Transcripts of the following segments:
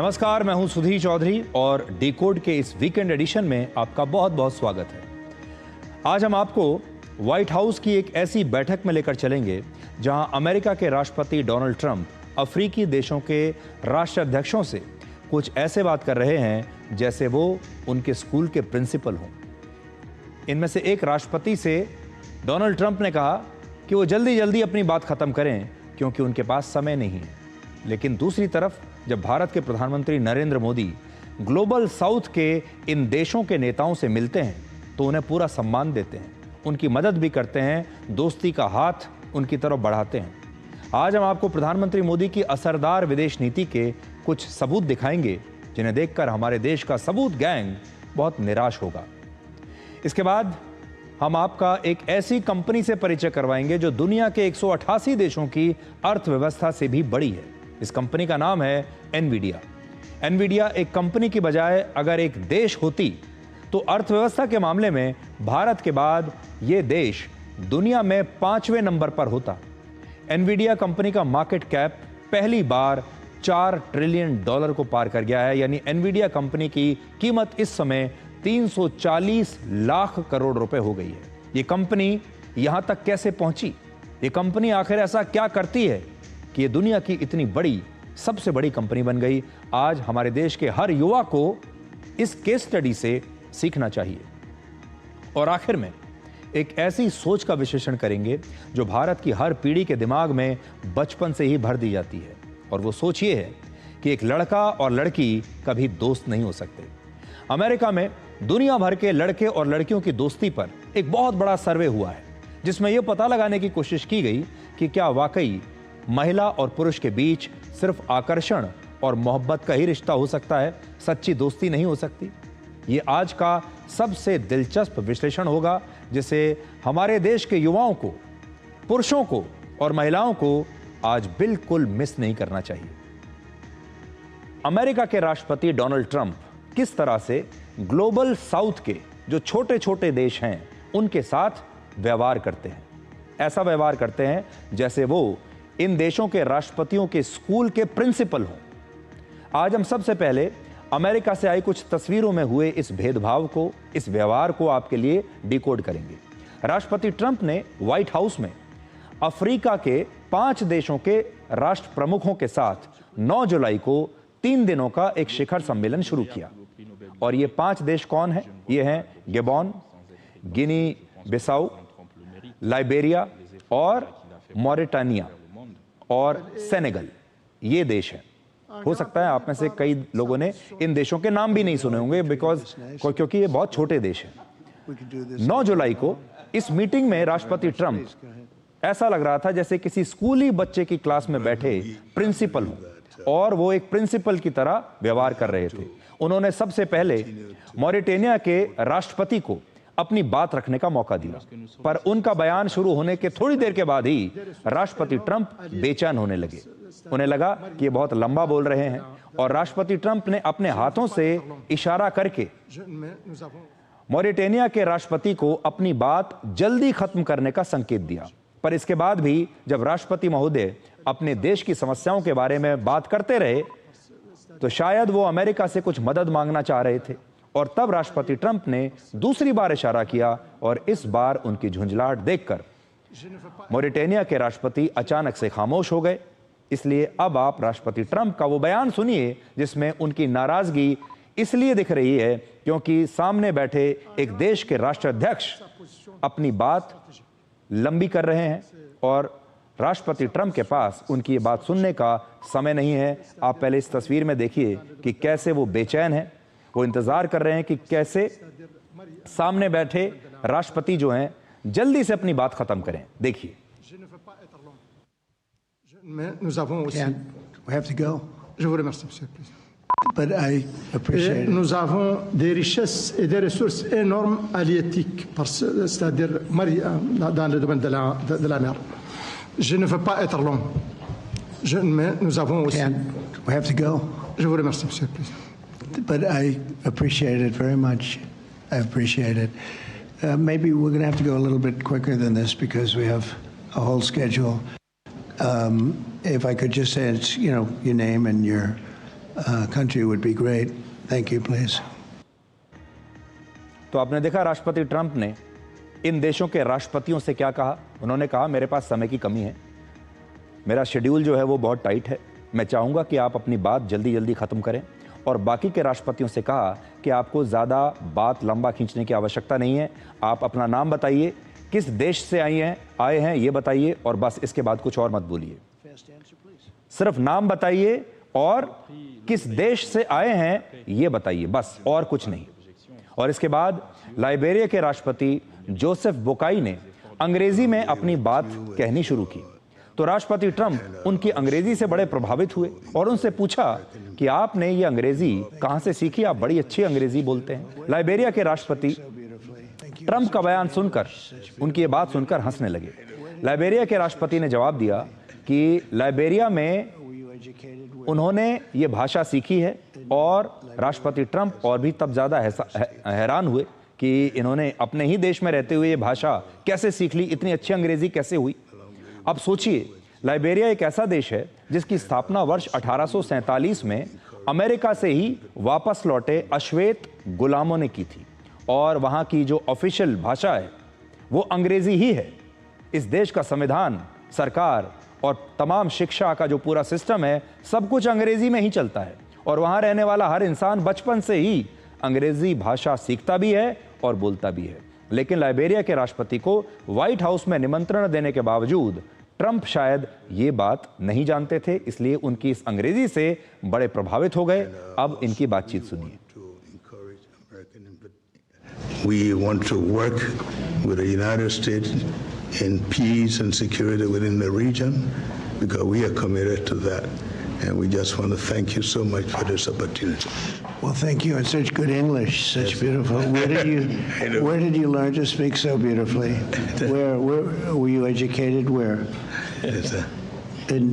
नमस्कार, मैं हूं सुधीर चौधरी और डिकोड के इस वीकेंड एडिशन में आपका बहुत बहुत स्वागत है। आज हम आपको व्हाइट हाउस की एक ऐसी बैठक में लेकर चलेंगे जहां अमेरिका के राष्ट्रपति डोनाल्ड ट्रंप अफ्रीकी देशों के राष्ट्राध्यक्षों से कुछ ऐसे बात कर रहे हैं जैसे वो उनके स्कूल के प्रिंसिपल हों। इनमें से एक राष्ट्रपति से डोनाल्ड ट्रंप ने कहा कि वो जल्दी जल्दी अपनी बात खत्म करें क्योंकि उनके पास समय नहीं है। लेकिन दूसरी तरफ जब भारत के प्रधानमंत्री नरेंद्र मोदी ग्लोबल साउथ के इन देशों के नेताओं से मिलते हैं तो उन्हें पूरा सम्मान देते हैं, उनकी मदद भी करते हैं, दोस्ती का हाथ उनकी तरफ बढ़ाते हैं। आज हम आपको प्रधानमंत्री मोदी की असरदार विदेश नीति के कुछ सबूत दिखाएंगे जिन्हें देखकर हमारे देश का सबूत गैंग बहुत निराश होगा। इसके बाद हम आपका एक ऐसी कंपनी से परिचय करवाएंगे जो दुनिया के 188 देशों की अर्थव्यवस्था से भी बड़ी है। इस कंपनी का नाम है एनवीडिया। एनवीडिया एक कंपनी की बजाय अगर एक देश होती तो अर्थव्यवस्था के मामले में भारत के बाद यह देश दुनिया में 5वें नंबर पर होता। एनवीडिया कंपनी का मार्केट कैप पहली बार $4 ट्रिलियन को पार कर गया है, यानी एनवीडिया कंपनी की कीमत इस समय 340 लाख करोड़ रुपए हो गई है। ये कंपनी यहां तक कैसे पहुंची? ये कंपनी आखिर ऐसा क्या करती है कि ये दुनिया की इतनी बड़ी, सबसे बड़ी कंपनी बन गई? आज हमारे देश के हर युवा को इस केस स्टडी से सीखना चाहिए। और आखिर में एक ऐसी सोच का विश्लेषण करेंगे जो भारत की हर पीढ़ी के दिमाग में बचपन से ही भर दी जाती है, और वो सोच ये है कि एक लड़का और लड़की कभी दोस्त नहीं हो सकते। अमेरिका में दुनिया भर के लड़के और लड़कियों की दोस्ती पर एक बहुत बड़ा सर्वे हुआ है जिसमें यह पता लगाने की कोशिश की गई कि क्या वाकई महिला और पुरुष के बीच सिर्फ आकर्षण और मोहब्बत का ही रिश्ता हो सकता है, सच्ची दोस्ती नहीं हो सकती। ये आज का सबसे दिलचस्प विश्लेषण होगा जिसे हमारे देश के युवाओं को, पुरुषों को और महिलाओं को आज बिल्कुल मिस नहीं करना चाहिए। अमेरिका के राष्ट्रपति डोनाल्ड ट्रंप किस तरह से ग्लोबल साउथ के जो छोटे छोटे देश हैं उनके साथ व्यवहार करते हैं। ऐसा व्यवहार करते हैं जैसे वो इन देशों के राष्ट्रपतियों के स्कूल के प्रिंसिपल हों। आज हम सबसे पहले अमेरिका से आई कुछ तस्वीरों में हुए इस भेदभाव को, इस व्यवहार को आपके लिए डिकोड करेंगे। राष्ट्रपति ट्रंप ने व्हाइट हाउस में अफ्रीका के 5 देशों के राष्ट्र प्रमुखों के साथ 9 जुलाई को 3 दिनों का एक शिखर सम्मेलन शुरू किया। और ये 5 देश कौन हैं? ये हैं गैबोन, गिनी बिसाऊ, लाइबेरिया और मॉरिटानिया और सेनेगल। ये देश हैं। हो सकता है आप में से कई लोगों ने इन देशों के नाम भी नहीं सुने होंगे क्योंकि ये बहुत छोटे देश हैं। 9 जुलाई को इस मीटिंग में राष्ट्रपति ट्रंप ऐसा लग रहा था जैसे किसी स्कूली बच्चे की क्लास में बैठे प्रिंसिपल हों और वो एक प्रिंसिपल की तरह व्यवहार कर रहे थे। उन्होंने सबसे पहले मॉरिटानिया के राष्ट्रपति को अपनी बात रखने का मौका दिया, पर उनका बयान शुरू होने के थोड़ी देर के बाद ही राष्ट्रपति ट्रंप बेचैन होने लगे। उन्हें लगा कि ये बहुत लंबा बोल रहे हैं और राष्ट्रपति ट्रंप ने अपने हाथों से इशारा करके मॉरिटानिया के राष्ट्रपति को अपनी बात जल्दी खत्म करने का संकेत दिया। पर इसके बाद भी जब राष्ट्रपति महोदय अपने देश की समस्याओं के बारे में बात करते रहे तो शायद वो अमेरिका से कुछ मदद मांगना चाह रहे थे, और तब राष्ट्रपति ट्रंप ने दूसरी बार इशारा किया और इस बार उनकी झुंझलाहट देखकर मॉरिटानिया के राष्ट्रपति अचानक से खामोश हो गए। इसलिए अब आप राष्ट्रपति ट्रंप का वो बयान सुनिए जिसमें उनकी नाराजगी इसलिए दिख रही है क्योंकि सामने बैठे एक देश के राष्ट्राध्यक्ष अपनी बात लंबी कर रहे हैं और राष्ट्रपति ट्रंप के पास उनकी ये बात सुनने का समय नहीं है। आप पहले इस तस्वीर में देखिए कि कैसे वो बेचैन हैं। वो इंतजार कर रहे हैं कि कैसे सामने बैठे राष्ट्रपति जो हैं जल्दी से अपनी बात खत्म करें। देखिए। Nous avons des richesses et des ressources énormes halieutiques, c'est-à-dire dans le domaine de la mer. Je ne veux pas être long. Mais nous avons aussi. We have to go. Je vous remercie, Monsieur le Président. But I appreciate it very much. I appreciate it. Maybe we're going to have to go a little bit quicker than this because we have a whole schedule. If I could just say, it's, your name and your country would be great. Thank you, please. तो आपने देखा राष्ट्रपति Trump ने इन देशों के राष्ट्रपतियों से क्या कहा। उन्होंने कहा मेरे पास समय की कमी है, मेरा शेड्यूल जो है वो बहुत टाइट है, मैं चाहूँगा कि आप अपनी बात जल्दी जल्दी ख़त्म करें। और बाकी के राष्ट्रपतियों से कहा कि आपको ज़्यादा बात लंबा खींचने की आवश्यकता नहीं है, आप अपना नाम बताइए, किस देश से आए हैं ये बताइए, और बस इसके बाद कुछ और मत बोलिए। सिर्फ नाम बताइए और किस देश से आए हैं ये बताइए, बस, और कुछ नहीं। और इसके बाद लाइबेरिया के राष्ट्रपति जोसेफ बोकाई ने अंग्रेजी में अपनी बात कहनी शुरू की। तो राष्ट्रपति ट्रंप उनकी अंग्रेजी से बड़े प्रभावित हुए और उनसे पूछा कि आपने ये अंग्रेजी कहां से सीखी, आप बड़ी अच्छी अंग्रेजी बोलते हैं। लाइबेरिया के राष्ट्रपति ट्रंप का बयान सुनकर, उनकी ये बात सुनकर हंसने लगे। लाइबेरिया के राष्ट्रपति ने जवाब दिया कि लाइबेरिया में उन्होंने ये भाषा सीखी है। और राष्ट्रपति ट्रंप और भी तब ज़्यादा हैरान हुए कि इन्होंने अपने ही देश में रहते हुए ये भाषा कैसे सीख ली, इतनी अच्छी अंग्रेजी कैसे हुई। अब सोचिए, लाइबेरिया एक ऐसा देश है जिसकी स्थापना वर्ष 1847 में अमेरिका से ही वापस लौटे अश्वेत गुलामों ने की थी, और वहाँ की जो ऑफिशियल भाषा है वो अंग्रेजी ही है। इस देश का संविधान, सरकार और तमाम शिक्षा का जो पूरा सिस्टम है, सब कुछ अंग्रेजी में ही चलता है। और वहाँ रहने वाला हर इंसान बचपन से ही अंग्रेजी भाषा सीखता भी है और बोलता भी है। लेकिन लाइबेरिया के राष्ट्रपति को व्हाइट हाउस में निमंत्रण देने के बावजूद ट्रंप शायद ये बात नहीं जानते थे, इसलिए उनकी इस अंग्रेजी से बड़े प्रभावित हो गए। अब इनकी बातचीत सुनिए। We want to work with the United States in peace and security within the region because we are committed to that. And we just want to thank you so much for this opportunity. Well, thank you. And such good English, such beautiful. Where did you learn to speak so beautifully? Where were you educated? Where? Yes, sir. In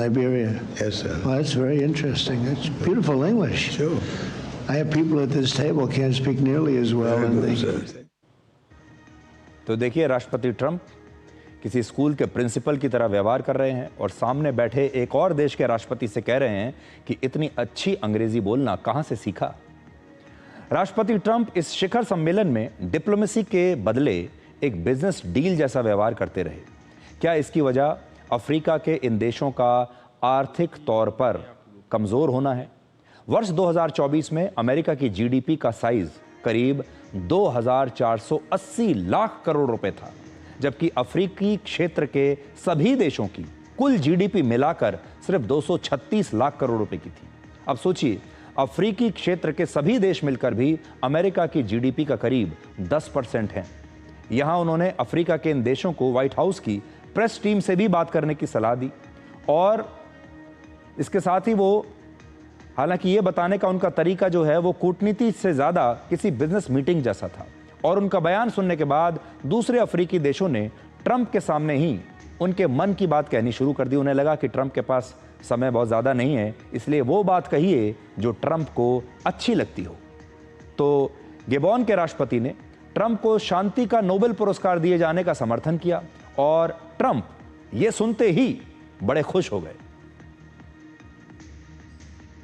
Liberia. Yes, sir. Well, that's very interesting. That's beautiful English. Sure. I have people at this table can't speak nearly as well. Very And good, they, sir. तो देखिए, राष्ट्रपति Trump किसी school के principal की तरह व्यवहार कर रहे हैं और सामने बैठे एक और देश के राष्ट्रपति से कह रहे हैं कि इतनी अच्छी अंग्रेजी बोलना कहां से सीखा। राष्ट्रपति ट्रंप इस शिखर सम्मेलन में डिप्लोमेसी के बदले एक बिजनेस डील जैसा व्यवहार करते रहे। क्या इसकी वजह अफ्रीका के इन देशों का आर्थिक तौर पर कमजोर होना है? वर्ष 2024 में अमेरिका की जीडीपी का साइज करीब 2480 लाख करोड़ रुपए था, जबकि अफ्रीकी क्षेत्र के सभी देशों की कुल जीडीपी मिलाकर सिर्फ 236 लाख करोड़ रुपए की थी। अब सोचिए, अफ्रीकी क्षेत्र के सभी देश मिलकर भी अमेरिका की जीडीपी का करीब 10% है। यहां उन्होंने अफ्रीका के इन देशों को व्हाइट हाउस की प्रेस टीम से भी बात करने की सलाह दी, और इसके साथ ही वो, हालांकि ये बताने का उनका तरीका जो है वो कूटनीति से ज़्यादा किसी बिजनेस मीटिंग जैसा था। और उनका बयान सुनने के बाद दूसरे अफ्रीकी देशों ने ट्रंप के सामने ही उनके मन की बात कहनी शुरू कर दी। उन्हें लगा कि ट्रंप के पास समय बहुत ज़्यादा नहीं है, इसलिए वो बात कहिए जो ट्रंप को अच्छी लगती हो। तो गेबॉन के राष्ट्रपति ने ट्रंप को शांति का नोबेल पुरस्कार दिए जाने का समर्थन किया, और ट्रंप ये सुनते ही बड़े खुश हो गए।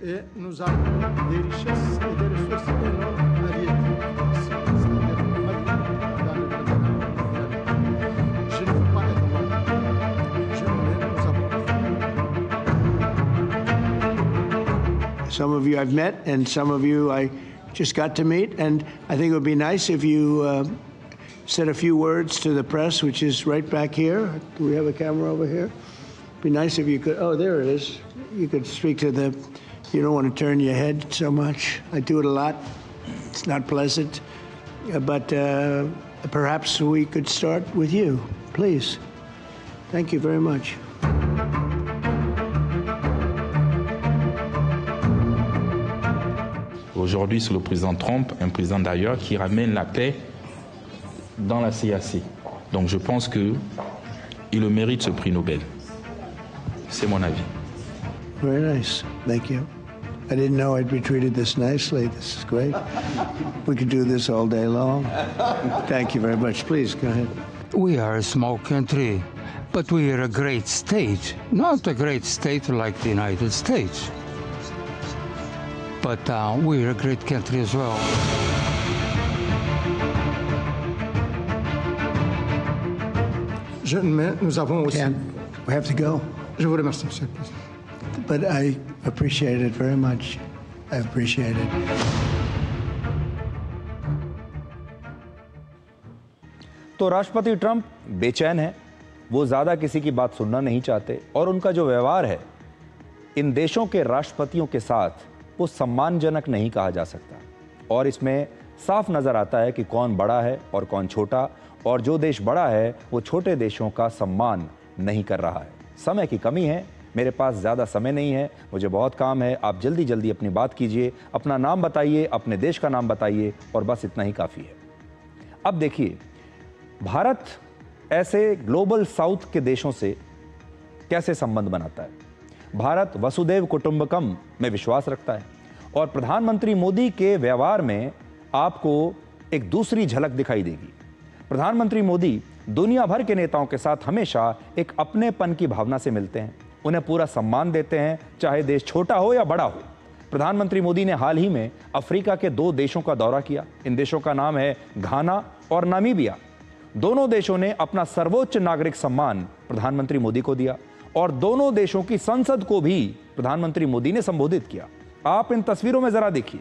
Et nous avons des richesses et des ressources énormes halieutiques. C'est-à-dire dans le je ne veux pas être long. Nous avons. Some of you I've met, and some of you I just got to meet, and I think it would be nice if you said a few words to the press, which is right back here. Do we have a camera over here? It'd be nice if you could. Oh, there it is. You could speak to the. You don't want to turn your head so much. I do it a lot. It's not pleasant. But perhaps we could start with you, please. Thank you very much. Aujourd'hui, c'est le président Trump, un président d'ailleurs, qui ramène la paix dans la CAC. Donc je pense qu'il le mérite, ce prix Nobel. C'est mon avis. Very nice. Thank you. I didn't know I'd be treated this nicely. This is great. We could do this all day long. Thank you very much. Please, go ahead. We are a small country, but we are a great state. Not a great state like the United States. but we're a great country as well. Mais nous avons aussi. And we have to go. Je vous remercie, Monsieur le Président. But I appreciate it very much. I appreciate it. तो राष्ट्रपति Trump बेचैन है, वो ज़्यादा किसी की बात सुनना नहीं चाहते और उनका जो व्यवहार है इन देशों के राष्ट्रपतियों के साथ वो सम्मानजनक नहीं कहा जा सकता। और इसमें साफ नज़र आता है कि कौन बड़ा है और कौन छोटा, और जो देश बड़ा है वो छोटे देशों का सम्मान नहीं कर रहा है। समय की कमी है, मेरे पास ज़्यादा समय नहीं है, मुझे बहुत काम है, आप जल्दी जल्दी अपनी बात कीजिए, अपना नाम बताइए, अपने देश का नाम बताइए, और बस इतना ही काफ़ी है। अब देखिए, भारत ऐसे ग्लोबल साउथ के देशों से कैसे संबंध बनाता है। भारत वसुदैव कुटुंबकम में विश्वास रखता है और प्रधानमंत्री मोदी के व्यवहार में आपको एक दूसरी झलक दिखाई देगी। प्रधानमंत्री मोदी दुनिया भर के नेताओं के साथ हमेशा एक अपनेपन की भावना से मिलते हैं, उन्हें पूरा सम्मान देते हैं, चाहे देश छोटा हो या बड़ा हो। प्रधानमंत्री मोदी ने हाल ही में अफ्रीका के 2 देशों का दौरा किया। इन देशों का नाम है घाना और नामीबिया। दोनों देशों ने अपना सर्वोच्च नागरिक सम्मान प्रधानमंत्री मोदी को दिया और दोनों देशों की संसद को भी प्रधानमंत्री मोदी ने संबोधित किया। आप इन तस्वीरों में जरा देखिए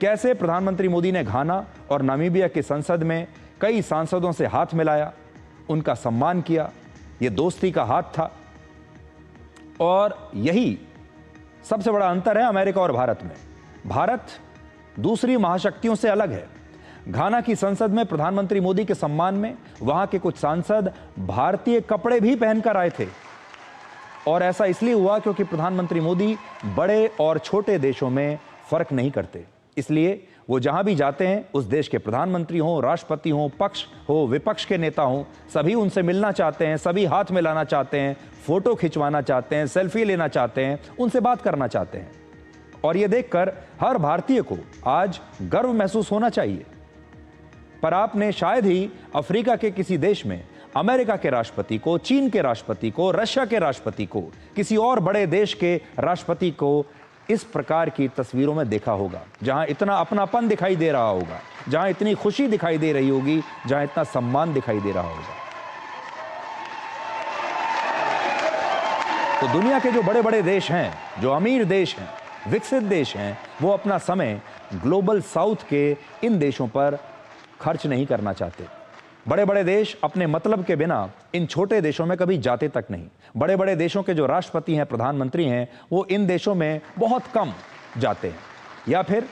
कैसे प्रधानमंत्री मोदी ने घाना और नामीबिया की संसद में कई सांसदों से हाथ मिलाया, उनका सम्मान किया। यह दोस्ती का हाथ था और यही सबसे बड़ा अंतर है अमेरिका और भारत में। भारत दूसरी महाशक्तियों से अलग है। घाना की संसद में प्रधानमंत्री मोदी के सम्मान में वहां के कुछ सांसद भारतीय कपड़े भी पहनकर आए थे और ऐसा इसलिए हुआ क्योंकि प्रधानमंत्री मोदी बड़े और छोटे देशों में फर्क नहीं करते। इसलिए वो जहां भी जाते हैं उस देश के प्रधानमंत्री हों, राष्ट्रपति हों, पक्ष हो, विपक्ष के नेता हों, सभी उनसे मिलना चाहते हैं, सभी हाथ मिलाना चाहते हैं, फोटो खिंचवाना चाहते हैं, सेल्फी लेना चाहते हैं, उनसे बात करना चाहते हैं। और ये देखकर हर भारतीय को आज गर्व महसूस होना चाहिए। पर आपने शायद ही अफ्रीका के किसी देश में अमेरिका के राष्ट्रपति को, चीन के राष्ट्रपति को, रशिया के राष्ट्रपति को, किसी और बड़े देश के राष्ट्रपति को इस प्रकार की तस्वीरों में देखा होगा, जहां इतना अपनापन दिखाई दे रहा होगा, जहां इतनी खुशी दिखाई दे रही होगी, जहां इतना सम्मान दिखाई दे रहा होगा। तो दुनिया के जो बड़े बड़े देश हैं, जो अमीर देश हैं, विकसित देश हैं, वो अपना समय ग्लोबल साउथ के इन देशों पर खर्च नहीं करना चाहते। बड़े बड़े देश अपने मतलब के बिना इन छोटे देशों में कभी जाते तक नहीं। बड़े बड़े देशों के जो राष्ट्रपति हैं, प्रधानमंत्री हैं, वो इन देशों में बहुत कम जाते हैं या फिर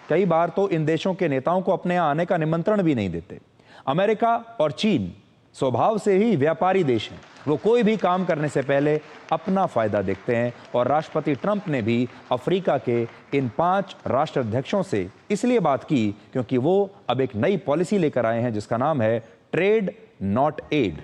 कई बार तो इन देशों के नेताओं को अपने यहाँ आने का निमंत्रण भी नहीं देते। अमेरिका और चीन स्वभाव से ही व्यापारी देश हैं। वो कोई भी काम करने से पहले अपना फायदा देखते हैं और राष्ट्रपति ट्रंप ने भी अफ्रीका के इन 5 राष्ट्राध्यक्षों से इसलिए बात की क्योंकि वो अब एक नई पॉलिसी लेकर आए हैं जिसका नाम है ट्रेड नॉट एड।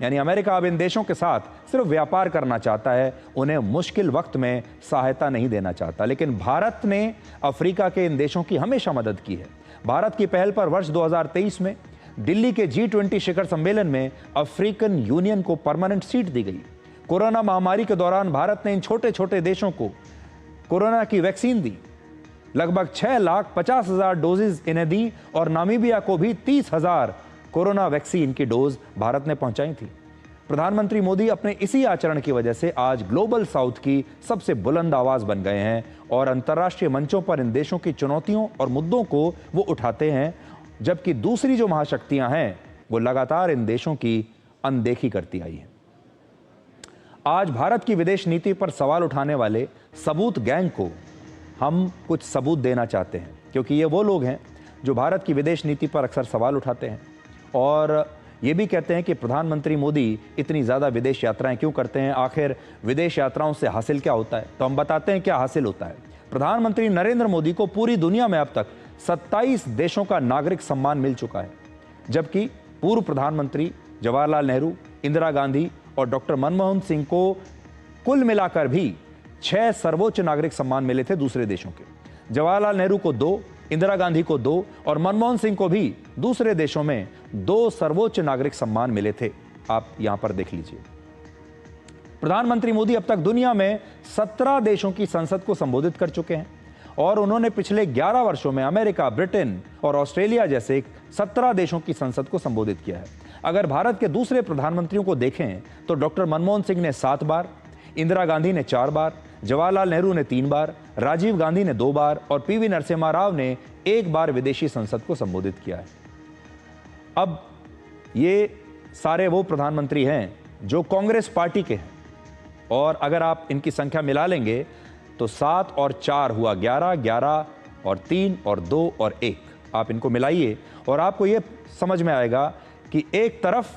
यानी अमेरिका अब इन देशों के साथ सिर्फ व्यापार करना चाहता है, उन्हें मुश्किल वक्त में सहायता नहीं देना चाहता। लेकिन भारत ने अफ्रीका के इन देशों की हमेशा मदद की है। भारत की पहल पर वर्ष 2023 में दिल्ली के G20 शिखर सम्मेलन में अफ्रीकन यूनियन को परमानेंट सीट दी गई। कोरोना महामारी के दौरान भारत ने इन छोटे छोटे देशों को कोरोना की वैक्सीन दी। लगभग 6,50,000 डोजेज इन्हें दी और नामीबिया को भी 30,000 कोरोना वैक्सीन की डोज भारत ने पहुंचाई थी। प्रधानमंत्री मोदी अपने इसी आचरण की वजह से आज ग्लोबल साउथ की सबसे बुलंद आवाज बन गए हैं और अंतर्राष्ट्रीय मंचों पर इन देशों की चुनौतियों और मुद्दों को वो उठाते हैं, जबकि दूसरी जो महाशक्तियां हैं वो लगातार इन देशों की अनदेखी करती आई हैं। आज भारत की विदेश नीति पर सवाल उठाने वाले सबूत गैंग को हम कुछ सबूत देना चाहते हैं, क्योंकि ये वो लोग हैं जो भारत की विदेश नीति पर अक्सर सवाल उठाते हैं और ये भी कहते हैं कि प्रधानमंत्री मोदी इतनी ज़्यादा विदेश यात्राएं क्यों करते हैं, आखिर विदेश यात्राओं से हासिल क्या होता है। तो हम बताते हैं क्या हासिल होता है। प्रधानमंत्री नरेंद्र मोदी को पूरी दुनिया में अब तक 27 देशों का नागरिक सम्मान मिल चुका है, जबकि पूर्व प्रधानमंत्री जवाहरलाल नेहरू, इंदिरा गांधी और डॉक्टर मनमोहन सिंह को कुल मिलाकर भी 6 सर्वोच्च नागरिक सम्मान मिले थे दूसरे देशों के। जवाहरलाल नेहरू को 2, इंदिरा गांधी को 2 और मनमोहन सिंह को भी दूसरे देशों में 2 सर्वोच्च नागरिक सम्मान मिले थे। आप यहां पर देख लीजिए। प्रधानमंत्री मोदी अब तक दुनिया में 17 देशों की संसद को संबोधित कर चुके हैं और उन्होंने पिछले 11 वर्षों में अमेरिका, ब्रिटेन और ऑस्ट्रेलिया जैसे 17 देशों की संसद को संबोधित किया है। अगर भारत के दूसरे प्रधानमंत्रियों को देखें तो डॉक्टर मनमोहन सिंह ने 7 बार, इंदिरा गांधी ने 4 बार, जवाहरलाल नेहरू ने 3 बार, राजीव गांधी ने 2 बार और पीवी नरसिम्हा राव ने 1 बार विदेशी संसद को संबोधित किया है। अब ये सारे वो प्रधानमंत्री हैं जो कांग्रेस पार्टी के हैं और अगर आप इनकी संख्या मिला लेंगे तो 7 और 4 हुआ 11, 11 और 3 और 2 और 1। आप इनको मिलाइए और आपको ये समझ में आएगा कि एक तरफ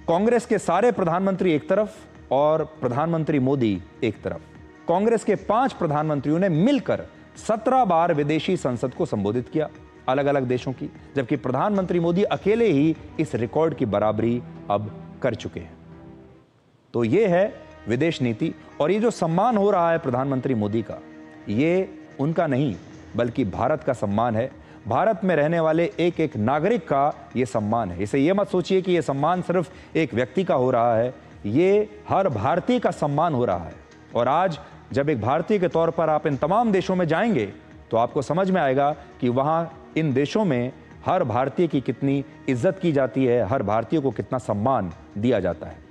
कांग्रेस के सारे प्रधानमंत्री एक तरफ और प्रधानमंत्री मोदी एक तरफ। कांग्रेस के 5 प्रधानमंत्रियों ने मिलकर 17 बार विदेशी संसद को संबोधित किया अलग अलग देशों की, जबकि प्रधानमंत्री मोदी अकेले ही इस रिकॉर्ड की बराबरी अब कर चुके हैं। तो ये है विदेश नीति और ये जो सम्मान हो रहा है प्रधानमंत्री मोदी का, ये उनका नहीं बल्कि भारत का सम्मान है। भारत में रहने वाले एक एक नागरिक का ये सम्मान है। इसे ये मत सोचिए कि ये सम्मान सिर्फ एक व्यक्ति का हो रहा है, ये हर भारतीय का सम्मान हो रहा है। और आज जब एक भारतीय के तौर पर आप इन तमाम देशों में जाएंगे तो आपको समझ में आएगा कि वहां इन देशों में हर भारतीय की कितनी इज्जत की जाती है, हर भारतीय को कितना सम्मान दिया जाता है।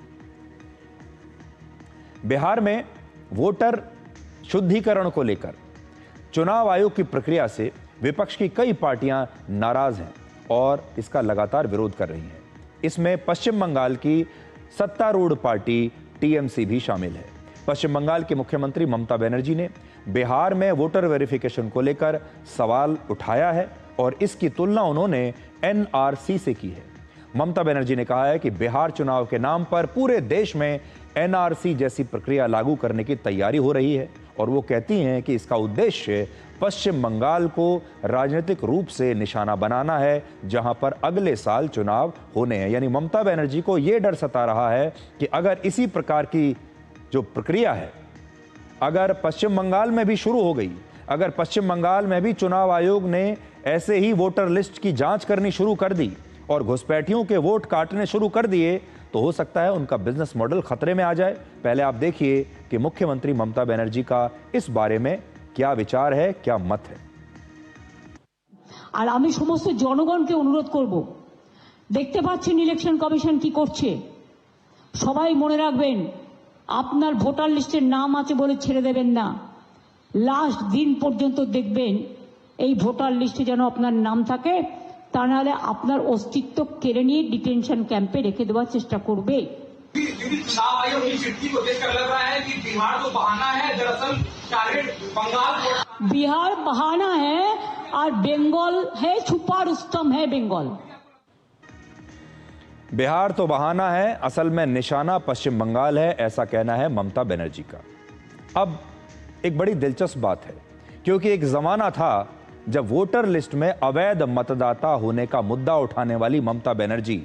बिहार में वोटर शुद्धिकरण को लेकर चुनाव आयोग की प्रक्रिया से विपक्ष की कई पार्टियां नाराज हैं और इसका लगातार विरोध कर रही हैं। इसमें पश्चिम बंगाल की सत्तारूढ़ पार्टी टीएमसी भी शामिल है। पश्चिम बंगाल के मुख्यमंत्री ममता बनर्जी ने बिहार में वोटर वेरिफिकेशन को लेकर सवाल उठाया है और इसकी तुलना उन्होंने एनआरसी से की है। ममता बनर्जी ने कहा है कि बिहार चुनाव के नाम पर पूरे देश में एनआरसी जैसी प्रक्रिया लागू करने की तैयारी हो रही है और वो कहती हैं कि इसका उद्देश्य पश्चिम बंगाल को राजनीतिक रूप से निशाना बनाना है जहां पर अगले साल चुनाव होने हैं। यानी ममता बनर्जी को यह डर सता रहा है कि अगर इसी प्रकार की जो प्रक्रिया है अगर पश्चिम बंगाल में भी शुरू हो गई, अगर पश्चिम बंगाल में भी चुनाव आयोग ने ऐसे ही वोटर लिस्ट की जांच करनी शुरू कर दी और घुसपैठियों के वोट काटने शुरू कर दिए तो हो सकता है उनका बिजनेस मॉडल खतरे में आ जाए। पहले आप देखिए कि मुख्यमंत्री ममता बनर्जी का इस बारे में क्या विचार है, क्या मत है। আর আমি সমস্ত জনগণকে অনুরোধ করব, দেখতে পাচ্ছেন ইলেকশন কমিশন কি করছে। সবাই মনে রাখবেন, আপনার ভোটার লিস্টের নাম আছে বলে ছেড়ে দেবেন না। লাস্ট দিন পর্যন্ত দেখবেন এই ভোটার লিস্টে যেন আপনার নাম থাকে, তা নাহলে আপনার অস্তিত্ব কেড়ে নিয়ে ডিটেনশন ক্যাম্পে রেখে দেওয়ার চেষ্টা করবে। चुनाव आयोग की चिट्ठी को देखकर लग रहा है कि बिहार तो बहाना है, दरअसल टारगेट बंगाल को। बिहार बहाना है और बंगाल है छुपा रुस्तम है बंगाल। बिहार तो बहाना है, असल में निशाना पश्चिम बंगाल है, ऐसा कहना है ममता बनर्जी का। अब एक बड़ी दिलचस्प बात है क्योंकि एक जमाना था जब वोटर लिस्ट में अवैध मतदाता होने का मुद्दा उठाने वाली ममता बनर्जी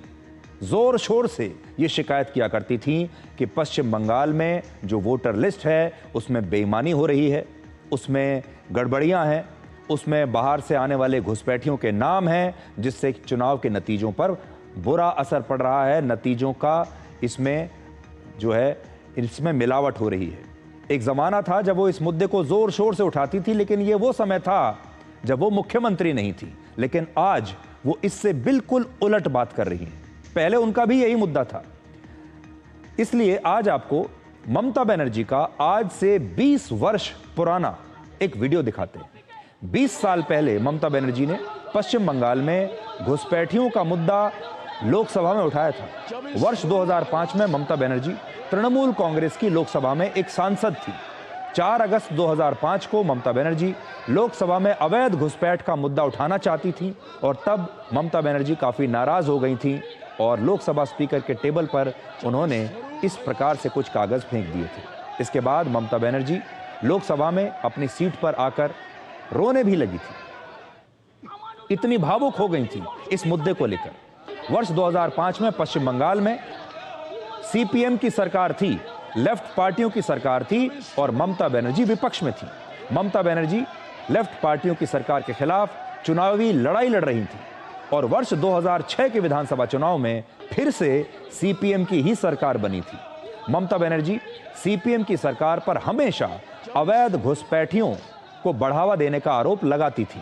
जोर शोर से ये शिकायत किया करती थी कि पश्चिम बंगाल में जो वोटर लिस्ट है उसमें बेईमानी हो रही है, उसमें गड़बड़ियां हैं, उसमें बाहर से आने वाले घुसपैठियों के नाम हैं जिससे चुनाव के नतीजों पर बुरा असर पड़ रहा है, नतीजों का इसमें जो है इसमें मिलावट हो रही है। एक ज़माना था जब वो इस मुद्दे को ज़ोर शोर से उठाती थी, लेकिन ये वो समय था जब वो मुख्यमंत्री नहीं थी। लेकिन आज वो इससे बिल्कुल उलट बात कर रही हैं। पहले उनका भी यही मुद्दा था। इसलिए आज आपको ममता बनर्जी का आज से 20 वर्ष पुराना एक वीडियो दिखाते हैं। 20 साल पहले ममता बनर्जी ने पश्चिम बंगाल में घुसपैठियों का मुद्दा लोकसभा में उठाया था। वर्ष 2005 में ममता बनर्जी तृणमूल कांग्रेस की लोकसभा में एक सांसद थी। 4 अगस्त 2005 को ममता बनर्जी लोकसभा में अवैध घुसपैठ का मुद्दा उठाना चाहती थी और तब ममता बनर्जी काफी नाराज हो गई थी और लोकसभा स्पीकर के टेबल पर उन्होंने इस प्रकार से कुछ कागज फेंक दिए थे। इसके बाद ममता बनर्जी लोकसभा में अपनी सीट पर आकर रोने भी लगी थी, इतनी भावुक हो गई थी इस मुद्दे को लेकर। वर्ष 2005 में पश्चिम बंगाल में सीपीएम की सरकार थी, लेफ्ट पार्टियों की सरकार थी और ममता बनर्जी विपक्ष में थी। ममता बनर्जी लेफ्ट पार्टियों की सरकार के खिलाफ चुनावी लड़ाई लड़ रही थी और वर्ष 2006 के विधानसभा चुनाव में फिर से सीपीएम की ही सरकार बनी थी। ममता बनर्जी सीपीएम की सरकार पर हमेशा अवैध घुसपैठियों को बढ़ावा देने का आरोप लगाती थी।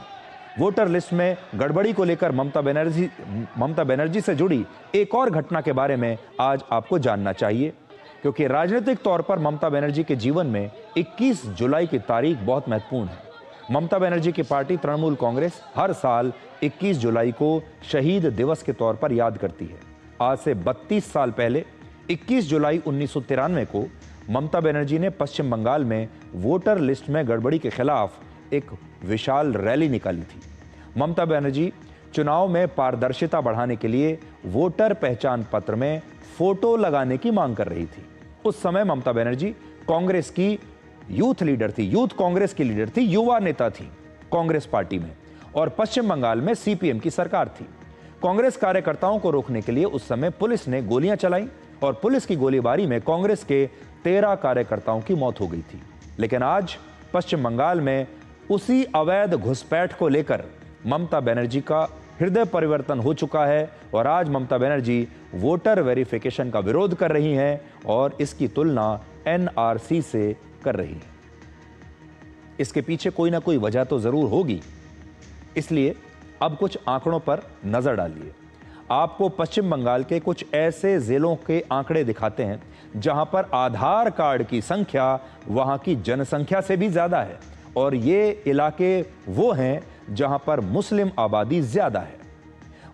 वोटर लिस्ट में गड़बड़ी को लेकर ममता बनर्जी से जुड़ी एक और घटना के बारे में आज आपको जानना चाहिए, क्योंकि राजनीतिक तौर पर ममता बनर्जी के जीवन में 21 जुलाई की तारीख बहुत महत्वपूर्ण है। ममता बनर्जी की पार्टी तृणमूल कांग्रेस हर साल 21 जुलाई को शहीद दिवस के तौर पर याद करती है। आज से 32 साल पहले 21 जुलाई 1993 को ममता बनर्जी ने पश्चिम बंगाल में वोटर लिस्ट में गड़बड़ी के खिलाफ एक विशाल रैली निकाली थी। ममता बनर्जी चुनाव में पारदर्शिता बढ़ाने के लिए वोटर पहचान पत्र में फोटो लगाने की मांग कर रही थी। उस समय ममता बनर्जी कांग्रेस की यूथ लीडर थी, यूथ कांग्रेस की लीडर थी, युवा नेता थी कांग्रेस पार्टी में, और पश्चिम बंगाल में सीपीएम की सरकार थी। कांग्रेस कार्यकर्ताओं को रोकने के लिए उस समय पुलिस ने गोलियां चलाई और पुलिस की गोलीबारी में कांग्रेस के 13 कार्यकर्ताओं की मौत हो गई थी। लेकिन आज पश्चिम बंगाल में उसी अवैध घुसपैठ को लेकर ममता बनर्जी का हृदय परिवर्तन हो चुका है और आज ममता बनर्जी वोटर वेरिफिकेशन का विरोध कर रही हैं और इसकी तुलना एनआरसी से कर रही है। इसके पीछे कोई ना कोई वजह तो जरूर होगी, इसलिए अब कुछ आंकड़ों पर नजर डालिए। आपको पश्चिम बंगाल के कुछ ऐसे जिलों के आंकड़े दिखाते हैं जहां पर आधार कार्ड की संख्या वहां की जनसंख्या से भी ज्यादा है, और ये इलाके वो हैं जहां पर मुस्लिम आबादी ज्यादा है।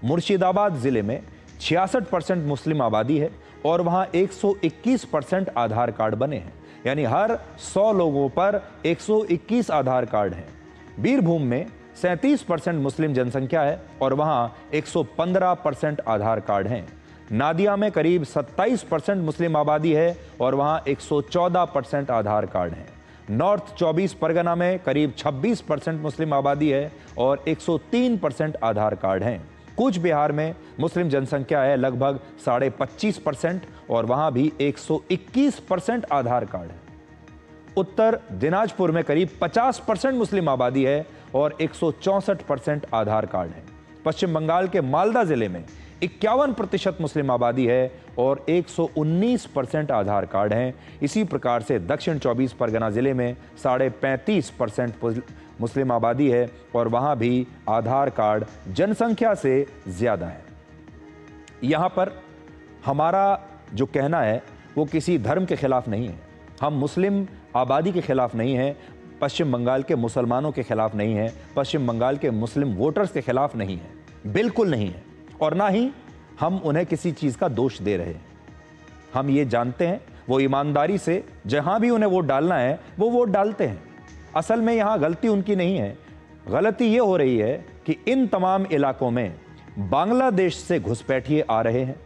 मुर्शिदाबाद जिले में 66% मुस्लिम आबादी है और वहां 121% आधार कार्ड बने हैं, यानी हर 100 लोगों पर 121 आधार कार्ड हैं। बीरभूम में 37% मुस्लिम जनसंख्या है और वहां 115% आधार कार्ड हैं। नादिया में करीब 27% मुस्लिम आबादी है और वहां 114% आधार कार्ड हैं। नॉर्थ 24 परगना में करीब 26% मुस्लिम आबादी है और 103% आधार कार्ड हैं। कूच बिहार में मुस्लिम जनसंख्या है लगभग 25.5% और वहां भी 121% आधार कार्ड है। उत्तर दिनाजपुर में करीब 50% मुस्लिम आबादी है और 164% आधार कार्ड है। पश्चिम बंगाल के मालदा जिले में 51% मुस्लिम आबादी है और 119% आधार कार्ड हैं। इसी प्रकार से दक्षिण 24 परगना जिले में 35.5% मुस्लिम आबादी है और वहां भी आधार कार्ड जनसंख्या से ज्यादा है। यहां पर हमारा जो कहना है वो किसी धर्म के खिलाफ नहीं है। हम मुस्लिम आबादी के खिलाफ नहीं हैं, पश्चिम बंगाल के मुसलमानों के खिलाफ नहीं है, पश्चिम बंगाल के मुस्लिम वोटर्स के खिलाफ नहीं है, बिल्कुल नहीं है, और ना ही हम उन्हें किसी चीज का दोष दे रहे हैं। हम ये जानते हैं वो ईमानदारी से जहां भी उन्हें वोट डालना है वो वोट डालते हैं। असल में यहां गलती उनकी नहीं है, गलती ये हो रही है कि इन तमाम इलाकों में बांग्लादेश से घुसपैठिए आ रहे हैं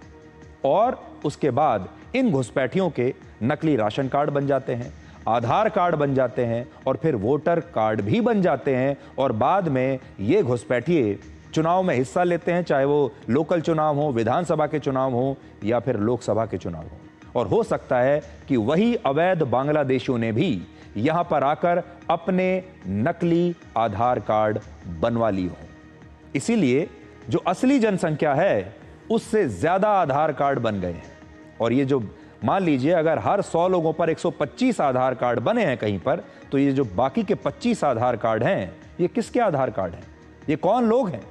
और उसके बाद इन घुसपैठियों के नकली राशन कार्ड बन जाते हैं, आधार कार्ड बन जाते हैं और फिर वोटर कार्ड भी बन जाते हैं, और बाद में ये घुसपैठिए चुनाव में हिस्सा लेते हैं, चाहे वो लोकल चुनाव हो, विधानसभा के चुनाव हो या फिर लोकसभा के चुनाव हो। और हो सकता है कि वही अवैध बांग्लादेशियों ने भी यहां पर आकर अपने नकली आधार कार्ड बनवा लिए हों। इसीलिए जो असली जनसंख्या है उससे ज्यादा आधार कार्ड बन गए हैं। और ये जो मान लीजिए अगर हर 100 लोगों पर 125 आधार कार्ड बने हैं कहीं पर, तो ये जो बाकी के 25 आधार कार्ड हैं ये किसके आधार कार्ड हैं? ये कौन लोग हैं?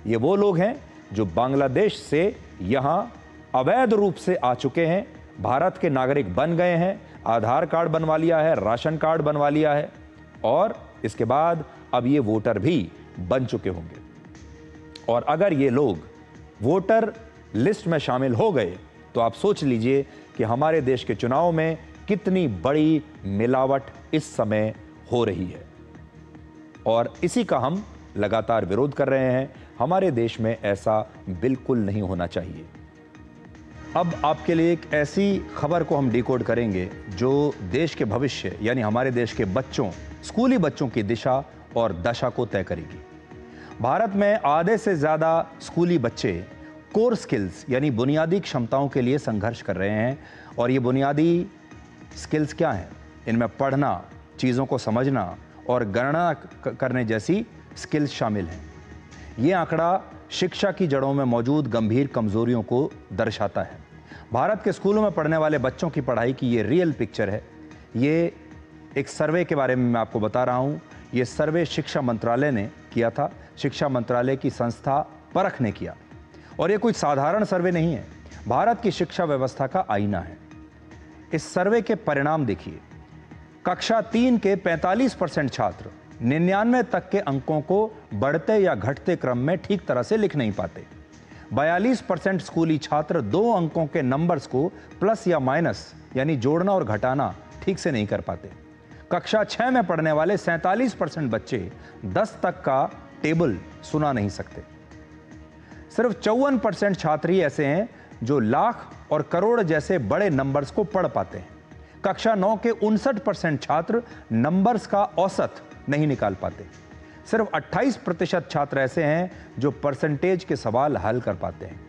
ये वो लोग हैं जो बांग्लादेश से यहां अवैध रूप से आ चुके हैं, भारत के नागरिक बन गए हैं, आधार कार्ड बनवा लिया है, राशन कार्ड बनवा लिया है और इसके बाद अब ये वोटर भी बन चुके होंगे। और अगर ये लोग वोटर लिस्ट में शामिल हो गए तो आप सोच लीजिए कि हमारे देश के चुनाव में कितनी बड़ी मिलावट इस समय हो रही है, और इसी का हम लगातार विरोध कर रहे हैं। हमारे देश में ऐसा बिल्कुल नहीं होना चाहिए। अब आपके लिए एक ऐसी खबर को हम डिकोड करेंगे जो देश के भविष्य यानी हमारे देश के बच्चों, स्कूली बच्चों की दिशा और दशा को तय करेगी। भारत में आधे से ज़्यादा स्कूली बच्चे कोर स्किल्स यानी बुनियादी क्षमताओं के लिए संघर्ष कर रहे हैं, और ये बुनियादी स्किल्स क्या हैं? इनमें पढ़ना, चीज़ों को समझना और गणना करने जैसी स्किल्स शामिल हैं। ये आंकड़ा शिक्षा की जड़ों में मौजूद गंभीर कमजोरियों को दर्शाता है। भारत के स्कूलों में पढ़ने वाले बच्चों की पढ़ाई की ये रियल पिक्चर है। ये एक सर्वे के बारे में मैं आपको बता रहा हूँ। ये सर्वे शिक्षा मंत्रालय ने किया था। शिक्षा मंत्रालय की संस्था परख ने किया और ये कोई साधारण सर्वे नहीं है, भारत की शिक्षा व्यवस्था का आईना है। इस सर्वे के परिणाम देखिए। कक्षा 3 के 45% छात्र 99 तक के अंकों को बढ़ते या घटते क्रम में ठीक तरह से लिख नहीं पाते। 42% स्कूली छात्र 2 अंकों के नंबर्स को प्लस या माइनस यानी जोड़ना और घटाना ठीक से नहीं कर पाते। कक्षा 6 में पढ़ने वाले 47% बच्चे 10 तक का टेबल सुना नहीं सकते। सिर्फ 54% छात्र ही ऐसे हैं जो लाख और करोड़ जैसे बड़े नंबर्स को पढ़ पाते हैं। कक्षा 9 के 59% छात्र नंबर्स का औसत नहीं निकाल पाते। सिर्फ 28% छात्र ऐसे हैं जो परसेंटेज के सवाल हल कर पाते हैं।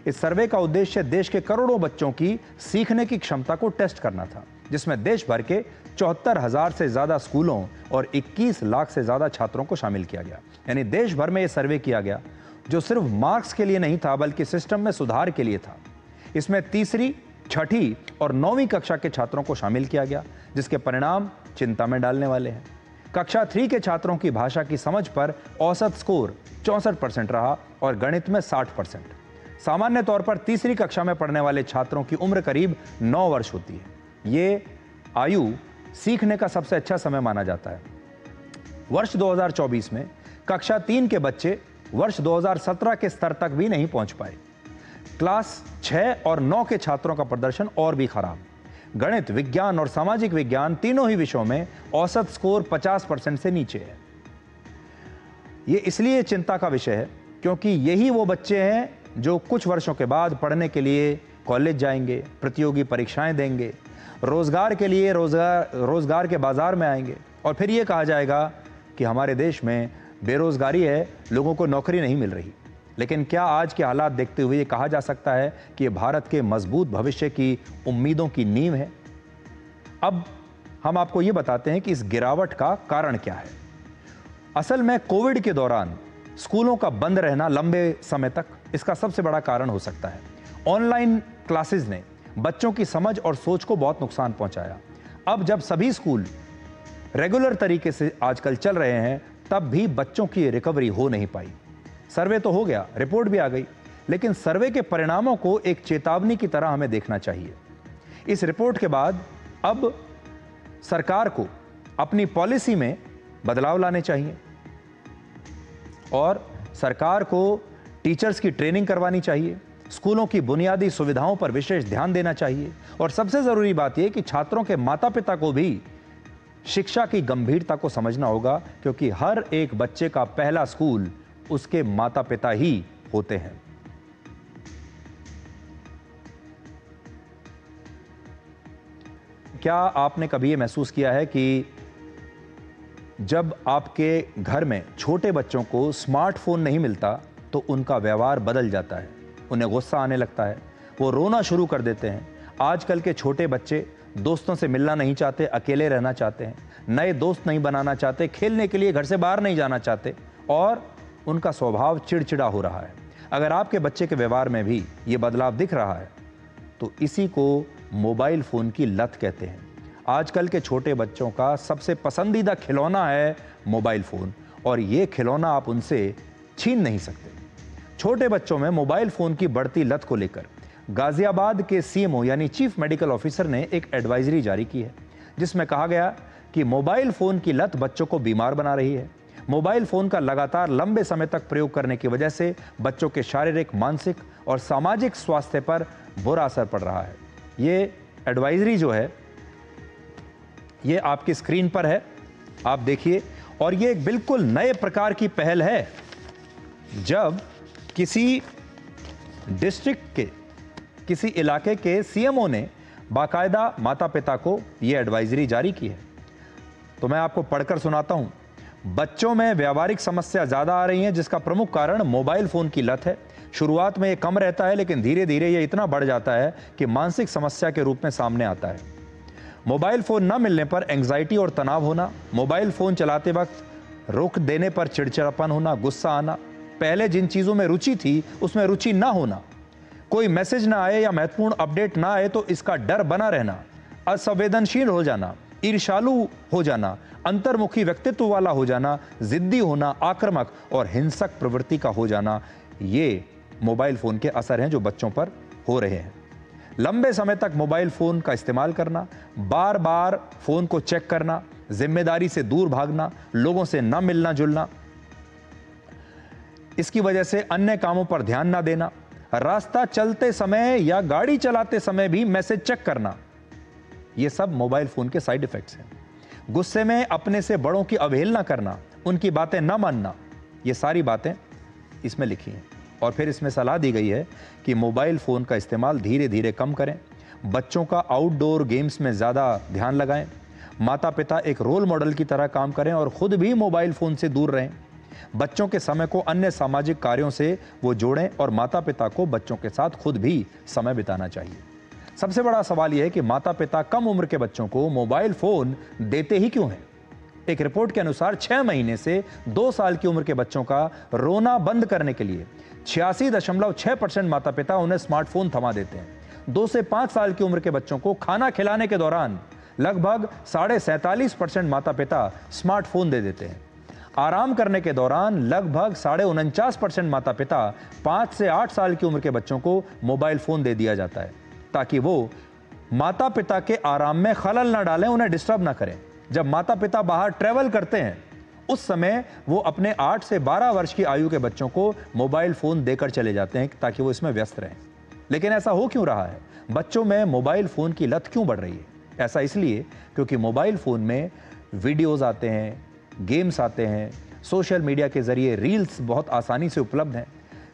इस सर्वे का उद्देश्य देश के करोड़ों बच्चों की सीखने की क्षमता को टेस्ट करना था, जिसमें देश भर के 74,000 से ज्यादा स्कूलों और 21 लाख से ज्यादा छात्रों को शामिल किया गया। यानी देश भर में यह सर्वे किया गया जो सिर्फ मार्क्स के लिए नहीं था बल्कि सिस्टम में सुधार के लिए था। इसमें तीसरी, छठी और 9वीं कक्षा के छात्रों को शामिल किया गया, जिसके परिणाम चिंता में डालने वाले हैं। कक्षा 3 के छात्रों की भाषा की समझ पर औसत स्कोर 64% रहा और गणित में 60%। सामान्य तौर पर तीसरी कक्षा में पढ़ने वाले छात्रों की उम्र करीब 9 वर्ष होती है। ये आयु सीखने का सबसे अच्छा समय माना जाता है। वर्ष 2024 में कक्षा 3 के बच्चे वर्ष 2017 के स्तर तक भी नहीं पहुंच पाए। क्लास 6 और 9 के छात्रों का प्रदर्शन और भी खराब। गणित, विज्ञान और सामाजिक विज्ञान तीनों ही विषयों में औसत स्कोर 50% से नीचे है। यह इसलिए चिंता का विषय है क्योंकि यही वो बच्चे हैं जो कुछ वर्षों के बाद पढ़ने के लिए कॉलेज जाएंगे, प्रतियोगी परीक्षाएं देंगे, रोजगार के लिए रोजगार के बाजार में आएंगे और फिर ये कहा जाएगा कि हमारे देश में बेरोजगारी है, लोगों को नौकरी नहीं मिल रही। लेकिन क्या आज के हालात देखते हुए ये कहा जा सकता है कि ये भारत के मजबूत भविष्य की उम्मीदों की नींव है? अब हम आपको ये बताते हैं कि इस गिरावट का कारण क्या है। असल में कोविड के दौरान स्कूलों का बंद रहना लंबे समय तक इसका सबसे बड़ा कारण हो सकता है। ऑनलाइन क्लासेस ने बच्चों की समझ और सोच को बहुत नुकसान पहुंचाया। अब जब सभी स्कूल रेगुलर तरीके से आजकल चल रहे हैं, तब भी बच्चों की रिकवरी हो नहीं पाई। सर्वे तो हो गया, रिपोर्ट भी आ गई, लेकिन सर्वे के परिणामों को एक चेतावनी की तरह हमें देखना चाहिए। इस रिपोर्ट के बाद अब सरकार को अपनी पॉलिसी में बदलाव लाने चाहिए और सरकार को टीचर्स की ट्रेनिंग करवानी चाहिए, स्कूलों की बुनियादी सुविधाओं पर विशेष ध्यान देना चाहिए और सबसे जरूरी बात यह कि छात्रों के माता पिता को भी शिक्षा की गंभीरता को समझना होगा, क्योंकि हर एक बच्चे का पहला स्कूल उसके माता पिता ही होते हैं। क्या आपने कभी यह महसूस किया है कि जब आपके घर में छोटे बच्चों को स्मार्टफोन नहीं मिलता तो उनका व्यवहार बदल जाता है, उन्हें गुस्सा आने लगता है, वो रोना शुरू कर देते हैं। आजकल के छोटे बच्चे दोस्तों से मिलना नहीं चाहते, अकेले रहना चाहते हैं, नए दोस्त नहीं बनाना चाहते, खेलने के लिए घर से बाहर नहीं जाना चाहते और उनका स्वभाव चिड़चिड़ा हो रहा है। अगर आपके बच्चे के व्यवहार में भी ये बदलाव दिख रहा है तो इसी को मोबाइल फ़ोन की लत कहते हैं। आजकल के छोटे बच्चों का सबसे पसंदीदा खिलौना है मोबाइल फ़ोन और ये खिलौना आप उनसे छीन नहीं सकते। छोटे बच्चों में मोबाइल फ़ोन की बढ़ती लत को लेकर गाजियाबाद के सीएमओ यानी चीफ मेडिकल ऑफिसर ने एक एडवाइजरी जारी की है, जिसमें कहा गया कि मोबाइल फ़ोन की लत बच्चों को बीमार बना रही है। मोबाइल फ़ोन का लगातार लंबे समय तक प्रयोग करने की वजह से बच्चों के शारीरिक, मानसिक और सामाजिक स्वास्थ्य पर बुरा असर पड़ रहा है। ये एडवाइजरी जो है ये आपकी स्क्रीन पर है, आप देखिए। और ये एक बिल्कुल नए प्रकार की पहल है जब किसी डिस्ट्रिक्ट के, किसी इलाके के सीएमओ ने बाकायदा माता पिता को ये एडवाइजरी जारी की है। तो मैं आपको पढ़कर सुनाता हूं। बच्चों में व्यावहारिक समस्या ज़्यादा आ रही हैं, जिसका प्रमुख कारण मोबाइल फ़ोन की लत है। शुरुआत में ये कम रहता है, लेकिन धीरे धीरे ये इतना बढ़ जाता है कि मानसिक समस्या के रूप में सामने आता है। मोबाइल फ़ोन न मिलने पर एंग्जाइटी और तनाव होना, मोबाइल फ़ोन चलाते वक्त रोक देने पर चिड़चिड़ापन होना, गुस्सा आना, पहले जिन चीज़ों में रुचि थी उसमें रुचि ना होना, कोई मैसेज ना आए या महत्वपूर्ण अपडेट ना आए तो इसका डर बना रहना, असंवेदनशील हो जाना, ईर्ष्यालु हो जाना, अंतर्मुखी व्यक्तित्व वाला हो जाना, जिद्दी होना, आक्रामक और हिंसक प्रवृत्ति का हो जाना, ये मोबाइल फोन के असर हैं जो बच्चों पर हो रहे हैं। लंबे समय तक मोबाइल फोन का इस्तेमाल करना, बार बार फोन को चेक करना, जिम्मेदारी से दूर भागना, लोगों से न मिलना जुलना, इसकी वजह से अन्य कामों पर ध्यान ना देना, रास्ता चलते समय या गाड़ी चलाते समय भी मैसेज चेक करना, ये सब मोबाइल फोन के साइड इफेक्ट्स हैं। गुस्से में अपने से बड़ों की अवहेलना करना, उनकी बातें न मानना, ये सारी बातें इसमें लिखी हैं। और फिर इसमें सलाह दी गई है कि मोबाइल फ़ोन का इस्तेमाल धीरे धीरे कम करें, बच्चों का आउटडोर गेम्स में ज़्यादा ध्यान लगाएं, माता पिता एक रोल मॉडल की तरह काम करें और ख़ुद भी मोबाइल फ़ोन से दूर रहें। बच्चों के समय को अन्य सामाजिक कार्यों से वो जोड़ें और माता पिता को बच्चों के साथ खुद भी समय बिताना चाहिए। सबसे बड़ा सवाल यह है कि माता पिता कम उम्र के बच्चों को मोबाइल फ़ोन देते ही क्यों हैं? एक रिपोर्ट के अनुसार 6 महीने से 2 साल की उम्र के बच्चों का रोना बंद करने के लिए 86.6% माता पिता उन्हें स्मार्टफोन थमा देते हैं। 2 से 5 साल की उम्र के बच्चों को खाना खिलाने के दौरान लगभग 47.5% माता पिता स्मार्टफोन दे देते हैं। आराम करने के दौरान लगभग 49.5% माता पिता 5 से 8 साल की उम्र के बच्चों को मोबाइल फोन दे दिया जाता है ताकि वो माता पिता के आराम में खलल ना डालें, उन्हें डिस्टर्ब ना करें। जब माता पिता बाहर ट्रैवल करते हैं उस समय वो अपने 8 से 12 वर्ष की आयु के बच्चों को मोबाइल फोन देकर चले जाते हैं ताकि वो इसमें व्यस्त रहें। लेकिन ऐसा हो क्यों रहा है? बच्चों में मोबाइल फोन की लत क्यों बढ़ रही है? ऐसा इसलिए क्योंकि मोबाइल फोन में वीडियोस आते हैं, गेम्स आते हैं, सोशल मीडिया के जरिए रील्स बहुत आसानी से उपलब्ध हैं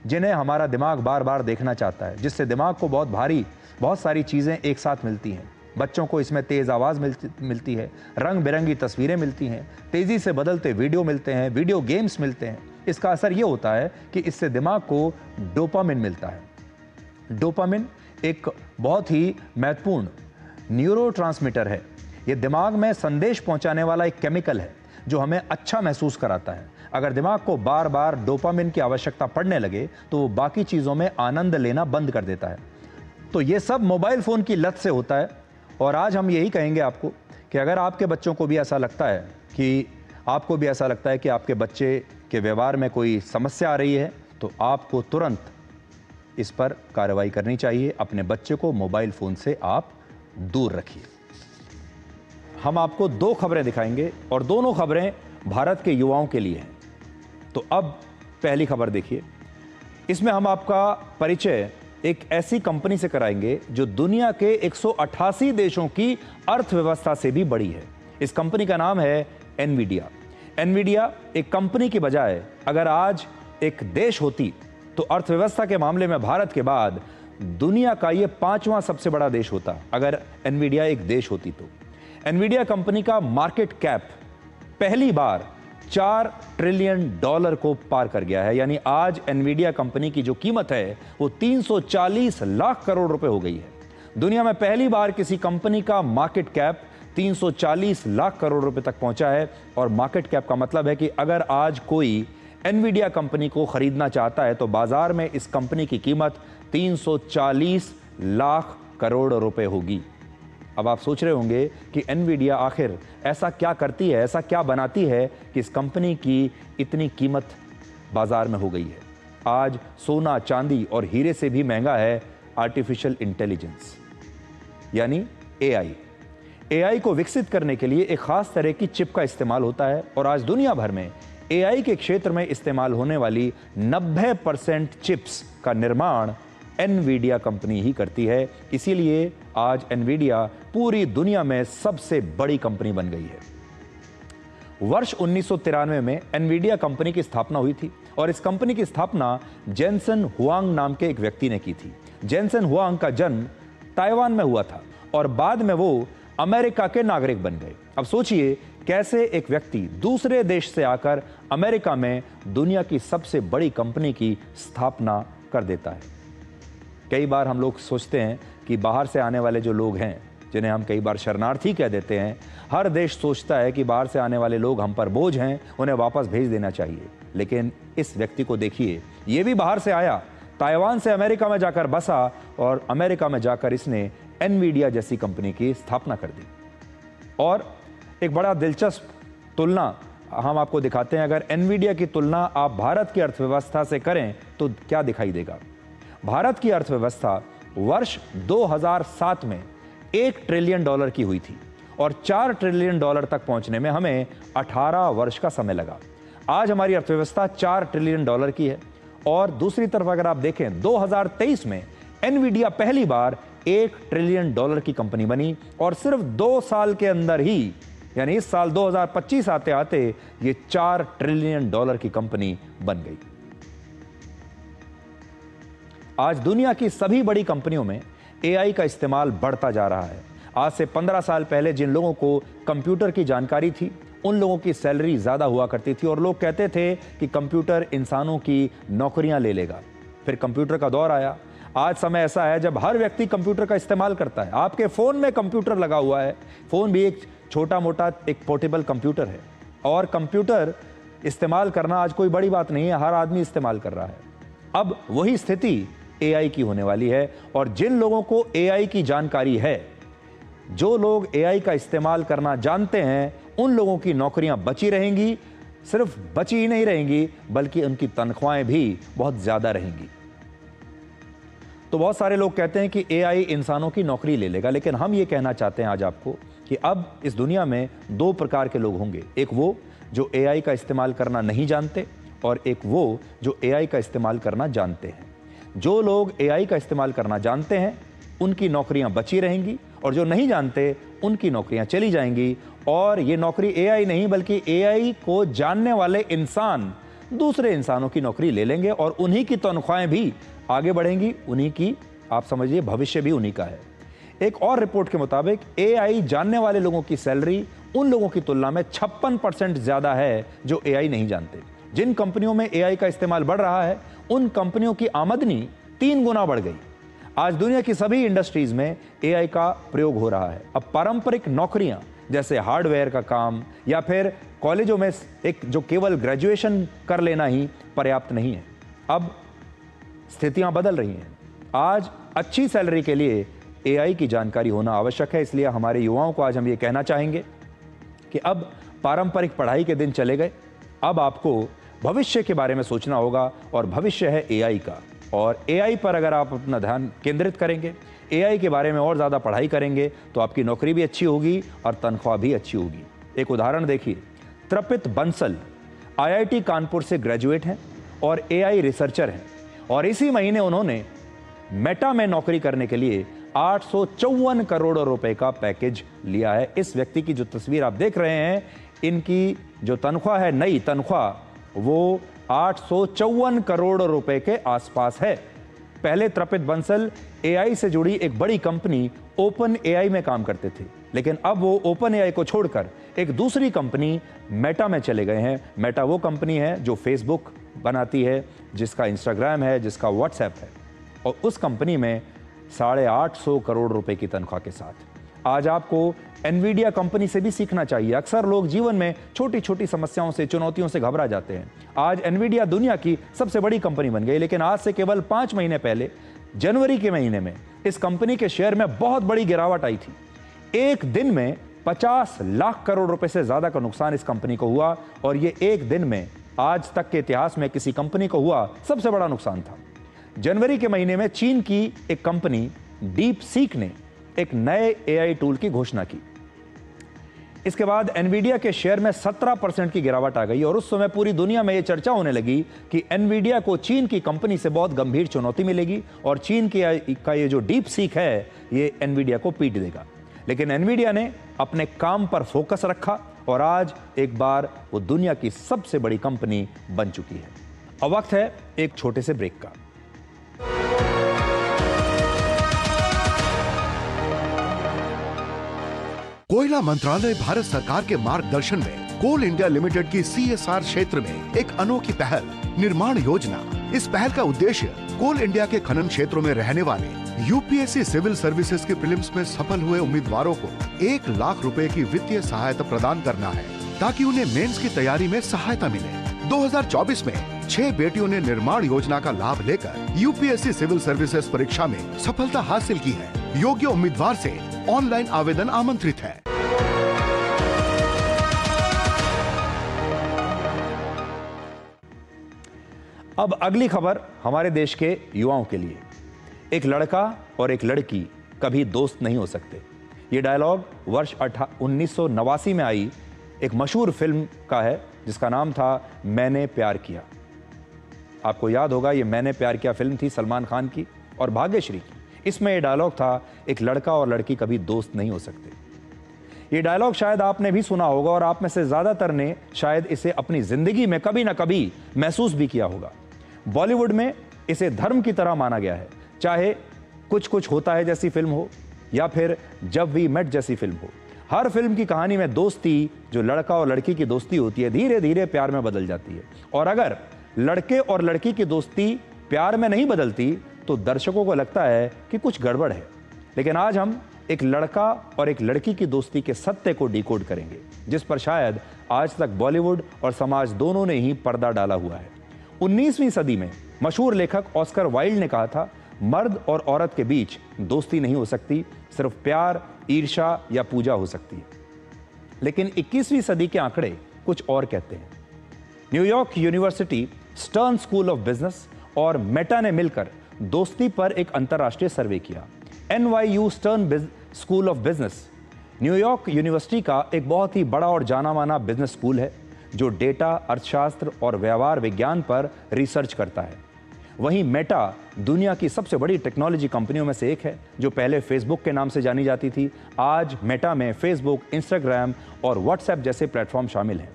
जिन्हें हमारा दिमाग बार बार देखना चाहता है, जिससे दिमाग को बहुत सारी चीज़ें एक साथ मिलती हैं। बच्चों को इसमें तेज़ आवाज़ मिलती है, रंग बिरंगी तस्वीरें मिलती हैं, तेज़ी से बदलते वीडियो मिलते हैं, वीडियो गेम्स मिलते हैं। इसका असर ये होता है कि इससे दिमाग को डोपामिन मिलता है। डोपामिन एक बहुत ही महत्वपूर्ण न्यूरोट्रांसमीटर है। ये दिमाग में संदेश पहुंचाने वाला एक केमिकल है जो हमें अच्छा महसूस कराता है। अगर दिमाग को बार बार डोपामिन की आवश्यकता पड़ने लगे तो वो बाकी चीज़ों में आनंद लेना बंद कर देता है। तो ये सब मोबाइल फ़ोन की लत से होता है। और आज हम यही कहेंगे आपको कि अगर आपके बच्चों को भी ऐसा लगता है कि आपके बच्चे के व्यवहार में कोई समस्या आ रही है तो आपको तुरंत इस पर कार्रवाई करनी चाहिए। अपने बच्चे को मोबाइल फ़ोन से आप दूर रखिए। हम आपको 2 खबरें दिखाएंगे और दोनों खबरें भारत के युवाओं के लिए हैं। तो अब पहली खबर देखिए। इसमें हम आपका परिचय एक ऐसी कंपनी से कराएंगे जो दुनिया के 188 देशों की अर्थव्यवस्था से भी बड़ी है। इस कंपनी का नाम है एनवीडिया। एनवीडिया एक कंपनी की बजाय अगर आज एक देश होती तो अर्थव्यवस्था के मामले में भारत के बाद दुनिया का ये 5वां सबसे बड़ा देश होता अगर एनवीडिया एक देश होती तो। एनवीडिया कंपनी का मार्केट कैप पहली बार $4 ट्रिलियन को पार कर गया है। यानी आज एनवीडिया कंपनी की जो कीमत है वो 340 लाख करोड़ रुपए हो गई है। दुनिया में पहली बार किसी कंपनी का मार्केट कैप 340 लाख करोड़ रुपए तक पहुंचा है। और मार्केट कैप का मतलब है कि अगर आज कोई एनवीडिया कंपनी को खरीदना चाहता है तो बाजार में इस कंपनी की कीमत 340 लाख करोड़ रुपए होगी। अब आप सोच रहे होंगे कि एनवीडिया आखिर ऐसा क्या करती है, ऐसा क्या बनाती है कि इस कंपनी की इतनी कीमत बाजार में हो गई है। आज सोना, चांदी और हीरे से भी महंगा है आर्टिफिशियल इंटेलिजेंस यानी एआई। एआई को विकसित करने के लिए एक खास तरह की चिप का इस्तेमाल होता है और आज दुनिया भर में एआई के क्षेत्र में इस्तेमाल होने वाली 90% चिप्स का निर्माण एनवीडिया कंपनी ही करती है। इसीलिए आज एनवीडिया पूरी दुनिया में सबसे बड़ी कंपनी बन गई है। वर्ष 1993 में एनवीडिया कंपनी की स्थापना हुई थी और इस कंपनी की स्थापना जेनसन हुआंग नाम के एक व्यक्ति ने की थी। जेनसन हुआंग का जन्म ताइवान में हुआ था और बाद में वो अमेरिका के नागरिक बन गए। अब सोचिए कैसे एक व्यक्ति दूसरे देश से आकर अमेरिका में दुनिया की सबसे बड़ी कंपनी की स्थापना कर देता है। कई बार हम लोग सोचते हैं कि बाहर से आने वाले जो लोग हैं, जिन्हें हम कई बार शरणार्थी कह देते हैं, हर देश सोचता है कि बाहर से आने वाले लोग हम पर बोझ हैं, उन्हें वापस भेज देना चाहिए। लेकिन इस व्यक्ति को देखिए, ये भी बाहर से आया, ताइवान से अमेरिका में जाकर बसा और अमेरिका में जाकर इसने एनवीडिया जैसी कंपनी की स्थापना कर दी। और एक बड़ा दिलचस्प तुलना हम आपको दिखाते हैं। अगर एनवीडिया की तुलना आप भारत की अर्थव्यवस्था से करें तो क्या दिखाई देगा। भारत की अर्थव्यवस्था वर्ष 2007 में $1 ट्रिलियन की हुई थी और $4 ट्रिलियन तक पहुंचने में हमें 18 वर्ष का समय लगा। आज हमारी अर्थव्यवस्था $4 ट्रिलियन की है। और दूसरी तरफ अगर आप देखें 2023 में एनवीडिया पहली बार $1 ट्रिलियन की कंपनी बनी और सिर्फ 2 साल के अंदर ही, यानी इस साल 2025 आते आते ये $4 ट्रिलियन की कंपनी बन गई। आज दुनिया की सभी बड़ी कंपनियों में एआई का इस्तेमाल बढ़ता जा रहा है। आज से 15 साल पहले जिन लोगों को कंप्यूटर की जानकारी थी उन लोगों की सैलरी ज्यादा हुआ करती थी और लोग कहते थे कि कंप्यूटर इंसानों की नौकरियां ले लेगा। फिर कंप्यूटर का दौर आया। आज समय ऐसा है जब हर व्यक्ति कंप्यूटर का इस्तेमाल करता है। आपके फोन में कंप्यूटर लगा हुआ है। फोन भी एक छोटा मोटा एक पोर्टेबल कंप्यूटर है और कंप्यूटर इस्तेमाल करना आज कोई बड़ी बात नहीं है, हर आदमी इस्तेमाल कर रहा है। अब वही स्थिति एआई की होने वाली है और जिन लोगों को एआई की जानकारी है, जो लोग एआई का इस्तेमाल करना जानते हैं, उन लोगों की नौकरियां बची रहेंगी। सिर्फ बची ही नहीं रहेंगी बल्कि उनकी तनख्वाहें भी बहुत ज्यादा रहेंगी। तो बहुत सारे लोग कहते हैं कि एआई इंसानों की नौकरी ले लेगा, लेकिन हम ये कहना चाहते हैं आज आपको कि अब इस दुनिया में 2 प्रकार के लोग होंगे। एक वो जो एआई का इस्तेमाल करना नहीं जानते और एक वो जो एआई का इस्तेमाल करना जानते हैं। जो लोग एआई का इस्तेमाल करना जानते हैं उनकी नौकरियां बची रहेंगी और जो नहीं जानते उनकी नौकरियां चली जाएंगी। और ये नौकरी एआई नहीं बल्कि एआई को जानने वाले इंसान दूसरे इंसानों की नौकरी ले लेंगे और उन्हीं की तनख्वाहें भी आगे बढ़ेंगी। उन्हीं की, आप समझिए, भविष्य भी उन्हीं का है। एक और रिपोर्ट के मुताबिक एआई जानने वाले लोगों की सैलरी उन लोगों की तुलना में 56% ज्यादा है जो एआई नहीं जानते। जिन कंपनियों में एआई का इस्तेमाल बढ़ रहा है उन कंपनियों की आमदनी 3 गुना बढ़ गई। आज दुनिया की सभी इंडस्ट्रीज में एआई का प्रयोग हो रहा है। अब पारंपरिक नौकरियां जैसे हार्डवेयर का काम या फिर कॉलेजों में एक जो केवल ग्रेजुएशन कर लेना ही पर्याप्त नहीं है। अब स्थितियां बदल रही हैं। आज अच्छी सैलरी के लिए एआई की जानकारी होना आवश्यक है। इसलिए हमारे युवाओं को आज हम ये कहना चाहेंगे कि अब पारंपरिक पढ़ाई के दिन चले गए। अब आपको भविष्य के बारे में सोचना होगा और भविष्य है एआई का। और एआई पर अगर आप अपना ध्यान केंद्रित करेंगे, एआई के बारे में और ज़्यादा पढ़ाई करेंगे तो आपकी नौकरी भी अच्छी होगी और तनख्वाह भी अच्छी होगी। एक उदाहरण देखिए, त्रपित बंसल आईआईटी कानपुर से ग्रेजुएट हैं और एआई रिसर्चर हैं और इसी महीने उन्होंने मेटा में नौकरी करने के लिए 854 करोड़ रुपए का पैकेज लिया है। इस व्यक्ति की जो तस्वीर आप देख रहे हैं, इनकी जो तनख्वाह है, नई तनख्वाह, वो 854 करोड़ रुपए के आसपास है। पहले त्रपित बंसल एआई से जुड़ी एक बड़ी कंपनी ओपन एआई में काम करते थे, लेकिन अब वो ओपन एआई को छोड़कर एक दूसरी कंपनी मेटा में चले गए हैं। मेटा वो कंपनी है जो फेसबुक बनाती है, जिसका इंस्टाग्राम है, जिसका व्हाट्सएप है, और उस कंपनी में 850 करोड़ रुपए की तनख्वाह के साथ। आज आपको एनवीडिया कंपनी से भी सीखना चाहिए। अक्सर लोग जीवन में छोटी छोटी समस्याओं से, चुनौतियों से घबरा जाते हैं। आज एनवीडिया दुनिया की सबसे बड़ी कंपनी बन गई, लेकिन आज से केवल 5 महीने पहले जनवरी के महीने में इस कंपनी के शेयर में बहुत बड़ी गिरावट आई थी। एक दिन में 50 लाख करोड़ रुपए से ज्यादा का नुकसान इस कंपनी को हुआ और ये एक दिन में आज तक के इतिहास में किसी कंपनी को हुआ सबसे बड़ा नुकसान था। जनवरी के महीने में चीन की एक कंपनी डीप सीक ने एक नए एआई टूल की घोषणा की। इसके बाद एनवीडिया के शेयर में 17% की गिरावट आ गई और उस समय पूरी दुनिया में यह चर्चा होने लगी कि एनवीडिया को चीन की कंपनी से बहुत गंभीर चुनौती मिलेगी और चीन का ये जो डीप सीक है ये एनवीडिया को पीट देगा। लेकिन एनवीडिया ने अपने काम पर फोकस रखा और आज एक बार वो दुनिया की सबसे बड़ी कंपनी बन चुकी है। अब वक्त है एक छोटे से ब्रेक का। कोयला मंत्रालय भारत सरकार के मार्गदर्शन में कोल इंडिया लिमिटेड की CSR क्षेत्र में एक अनोखी पहल निर्माण योजना। इस पहल का उद्देश्य कोल इंडिया के खनन क्षेत्रों में रहने वाले यूपीएससी सिविल सर्विसेज के प्रीलिम्स में सफल हुए उम्मीदवारों को 1 लाख रुपए की वित्तीय सहायता प्रदान करना है ताकि उन्हें मेंस की तैयारी में सहायता मिले। 2024 में 6 बेटियों ने निर्माण योजना का लाभ लेकर यूपीएससी सिविल सर्विसेज परीक्षा में सफलता हासिल की है। योग्य उम्मीदवार से ऑनलाइन आवेदन आमंत्रित है। अब अगली खबर हमारे देश के युवाओं के लिए। एक लड़का और एक लड़की कभी दोस्त नहीं हो सकते। ये डायलॉग वर्ष 1989 में आई एक मशहूर फिल्म का है जिसका नाम था मैंने प्यार किया। आपको याद होगा, ये मैंने प्यार किया फिल्म थी सलमान खान की और भाग्यश्री की। इसमें ये डायलॉग था, एक लड़का और लड़की कभी दोस्त नहीं हो सकते। ये डायलॉग शायद आपने भी सुना होगा और आप में से ज्यादातर ने शायद इसे अपनी जिंदगी में कभी ना कभी महसूस भी किया होगा। बॉलीवुड में इसे धर्म की तरह माना गया है, चाहे कुछ कुछ होता है जैसी फिल्म हो या फिर जब वी मेट जैसी फिल्म हो। हर फिल्म की कहानी में दोस्ती, जो लड़का और लड़की की दोस्ती होती है, धीरे धीरे प्यार में बदल जाती है। और अगर लड़के और लड़की की दोस्ती प्यार में नहीं बदलती तो दर्शकों को लगता है कि कुछ गड़बड़ है। लेकिन आज हम एक लड़का और एक लड़की की दोस्ती के सत्य को डिकोड करेंगे, जिस पर शायद आज तक बॉलीवुड और समाज दोनों ने ही पर्दा डाला हुआ है। 19वीं सदी में मशहूर लेखक ऑस्कर वाइल्ड ने कहा था, मर्द और औरत के बीच दोस्ती नहीं हो सकती, सिर्फ प्यार, ईर्ष्या या पूजा हो सकती है। लेकिन 21वीं सदी के आंकड़े कुछ और कहते हैं। New York university, stern school of business और मेटा ने मिलकर दोस्ती पर एक अंतर्राष्ट्रीय सर्वे किया। NYU stern school of business New York university का एक बहुत ही बड़ा और जाना माना बिजनेस स्कूल है जो डेटा, अर्थशास्त्र और व्यवहार विज्ञान पर रिसर्च करता है। वहीं मेटा दुनिया की सबसे बड़ी टेक्नोलॉजी कंपनियों में से एक है, जो पहले फेसबुक के नाम से जानी जाती थी। आज मेटा में फेसबुक, इंस्टाग्राम और व्हाट्सएप जैसे प्लेटफॉर्म शामिल हैं।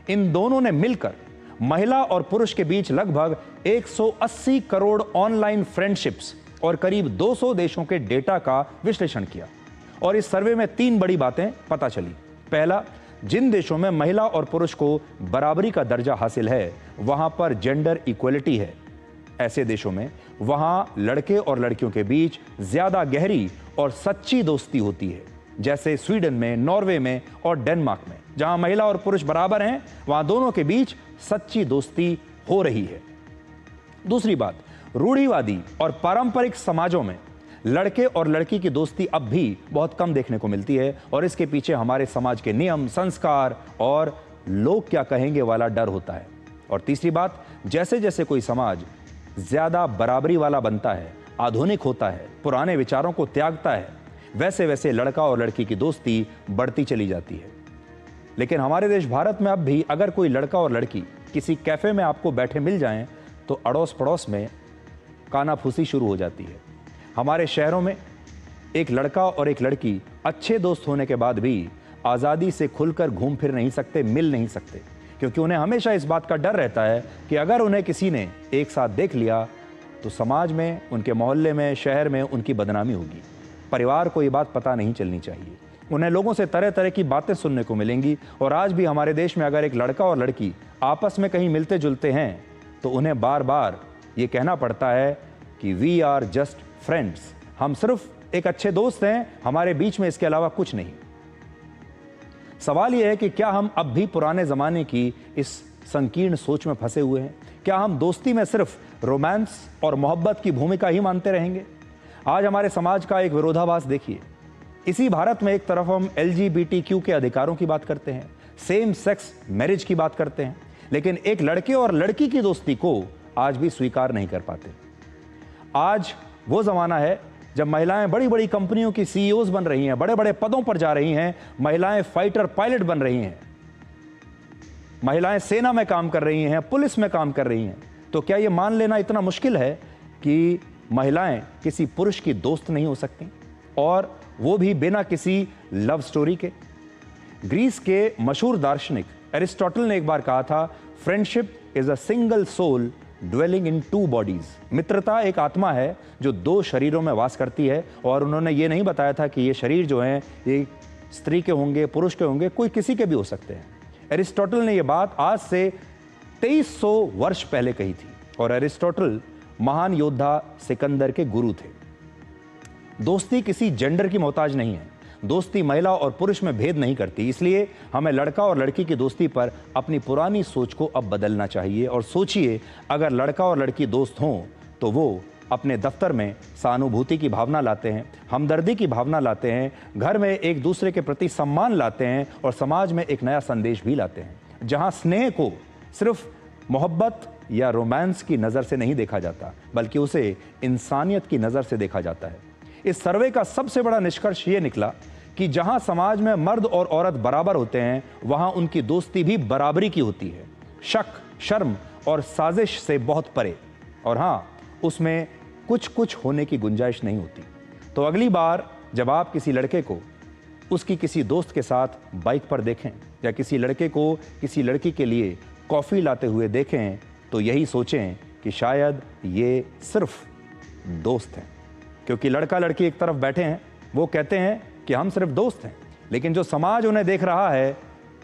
इन दोनों ने मिलकर महिला और पुरुष के बीच लगभग 180 करोड़ ऑनलाइन फ्रेंडशिप्स और करीब 200 देशों के डेटा का विश्लेषण किया। और इस सर्वे में 3 बड़ी बातें पता चली। पहला, जिन देशों में महिला और पुरुष को बराबरी का दर्जा हासिल है वहां पर जेंडर इक्वलिटी है। ऐसे देशों में वहां लड़के और लड़कियों के बीच ज्यादा गहरी और सच्ची दोस्ती होती है, जैसे स्वीडन में, नॉर्वे में और डेनमार्क में। जहां महिला और पुरुष बराबर हैं वहां दोनों के बीच सच्ची दोस्ती हो रही है। दूसरी बात, रूढ़िवादी और पारंपरिक समाजों में लड़के और लड़की की दोस्ती अब भी बहुत कम देखने को मिलती है और इसके पीछे हमारे समाज के नियम, संस्कार और लोग क्या कहेंगे वाला डर होता है। और तीसरी बात, जैसे जैसे कोई समाज ज्यादा बराबरी वाला बनता है, आधुनिक होता है, पुराने विचारों को त्यागता है, वैसे वैसे लड़का और लड़की की दोस्ती बढ़ती चली जाती है। लेकिन हमारे देश भारत में अब भी अगर कोई लड़का और लड़की किसी कैफे में आपको बैठे मिल जाएं तो अड़ोस पड़ोस में कानाफूसी शुरू हो जाती है। हमारे शहरों में एक लड़का और एक लड़की अच्छे दोस्त होने के बाद भी आज़ादी से खुलकर घूम फिर नहीं सकते, मिल नहीं सकते, क्योंकि उन्हें हमेशा इस बात का डर रहता है कि अगर उन्हें किसी ने एक साथ देख लिया तो समाज में, उनके मोहल्ले में, शहर में उनकी बदनामी होगी। परिवार को ये बात पता नहीं चलनी चाहिए। उन्हें लोगों से तरह तरह की बातें सुनने को मिलेंगी। और आज भी हमारे देश में अगर एक लड़का और लड़की आपस में कहीं मिलते जुलते हैं तो उन्हें बार बार ये कहना पड़ता है कि वी आर जस्ट फ्रेंड्स, हम सिर्फ एक अच्छे दोस्त हैं, हमारे बीच में इसके अलावा कुछ नहीं। सवाल यह है कि क्या हम अब भी पुराने जमाने की इस संकीर्ण सोच में फंसे हुए हैं? क्या हम दोस्ती में सिर्फ रोमांस और मोहब्बत की भूमिका ही मानते रहेंगे? आज हमारे समाज का एक विरोधाभास देखिए। इसी भारत में एक तरफ हम LGBTQ के अधिकारों की बात करते हैं, सेम सेक्स मैरिज की बात करते हैं, लेकिन एक लड़के और लड़की की दोस्ती को आज भी स्वीकार नहीं कर पाते। आज वो जमाना है जब महिलाएं बड़ी बड़ी कंपनियों की CEOs बन रही हैं, बड़े बड़े पदों पर जा रही हैं, महिलाएं फाइटर पायलट बन रही हैं, महिलाएं सेना में काम कर रही हैं, पुलिस में काम कर रही हैं। तो क्या यह मान लेना इतना मुश्किल है कि महिलाएं किसी पुरुष की दोस्त नहीं हो सकती, और वो भी बिना किसी लव स्टोरी के? ग्रीस के मशहूर दार्शनिक एरिस्टोटल ने एक बार कहा था, friendship is a single soul dwelling in 2 bodies. मित्रता एक आत्मा है जो 2 शरीरों में वास करती है। और उन्होंने ये नहीं बताया था कि ये शरीर जो हैं ये स्त्री के होंगे, पुरुष के होंगे, कोई किसी के भी हो सकते हैं। एरिस्टोटल ने ये बात आज से 2300 वर्ष पहले कही थी। और एरिस्टोटल महान योद्धा सिकंदर के गुरु थे। दोस्ती किसी जेंडर की मोहताज नहीं है। दोस्ती महिला और पुरुष में भेद नहीं करती। इसलिए हमें लड़का और लड़की की दोस्ती पर अपनी पुरानी सोच को अब बदलना चाहिए। और सोचिए, अगर लड़का और लड़की दोस्त हों तो वो अपने दफ्तर में सहानुभूति की भावना लाते हैं, हमदर्दी की भावना लाते हैं, घर में एक दूसरे के प्रति सम्मान लाते हैं और समाज में एक नया संदेश भी लाते हैं, जहां स्नेह को सिर्फ मोहब्बत या रोमांस की नज़र से नहीं देखा जाता, बल्कि उसे इंसानियत की नज़र से देखा जाता है। इस सर्वे का सबसे बड़ा निष्कर्ष ये निकला कि जहां समाज में मर्द और औरत बराबर होते हैं, वहां उनकी दोस्ती भी बराबरी की होती है, शक, शर्म और साजिश से बहुत परे। और हाँ, उसमें कुछ होने की गुंजाइश नहीं होती। तो अगली बार जब आप किसी लड़के को उसकी किसी दोस्त के साथ बाइक पर देखें या किसी लड़के को किसी लड़की के लिए कॉफ़ी लाते हुए देखें, तो यही सोचें कि शायद ये सिर्फ दोस्त हैं। क्योंकि लड़का लड़की एक तरफ बैठे हैं, वो कहते हैं कि हम सिर्फ दोस्त हैं, लेकिन जो समाज उन्हें देख रहा है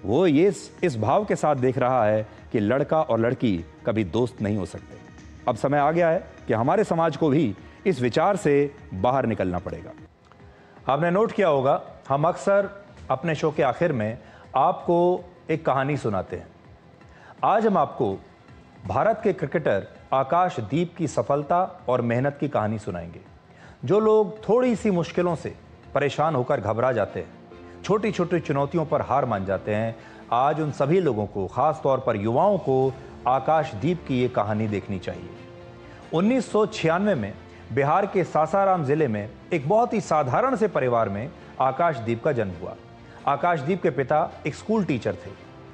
वो ये इस भाव के साथ देख रहा है कि लड़का और लड़की कभी दोस्त नहीं हो सकते। अब समय आ गया है कि हमारे समाज को भी इस विचार से बाहर निकलना पड़ेगा। आपने नोट किया होगा, हम अक्सर अपने शो के आखिर में आपको एक कहानी सुनाते हैं। आज हम आपको भारत के क्रिकेटर आकाशदीप की सफलता और मेहनत की कहानी सुनाएंगे। जो लोग थोड़ी सी मुश्किलों से परेशान होकर घबरा जाते हैं, छोटी छोटी चुनौतियों पर हार मान जाते हैं, आज उन सभी लोगों को, खास तौर पर युवाओं को, आकाशदीप की ये कहानी देखनी चाहिए। 1996 में बिहार के सासाराम जिले में एक बहुत ही साधारण से परिवार में आकाशदीप का जन्म हुआ। आकाशदीप के पिता एक स्कूल टीचर थे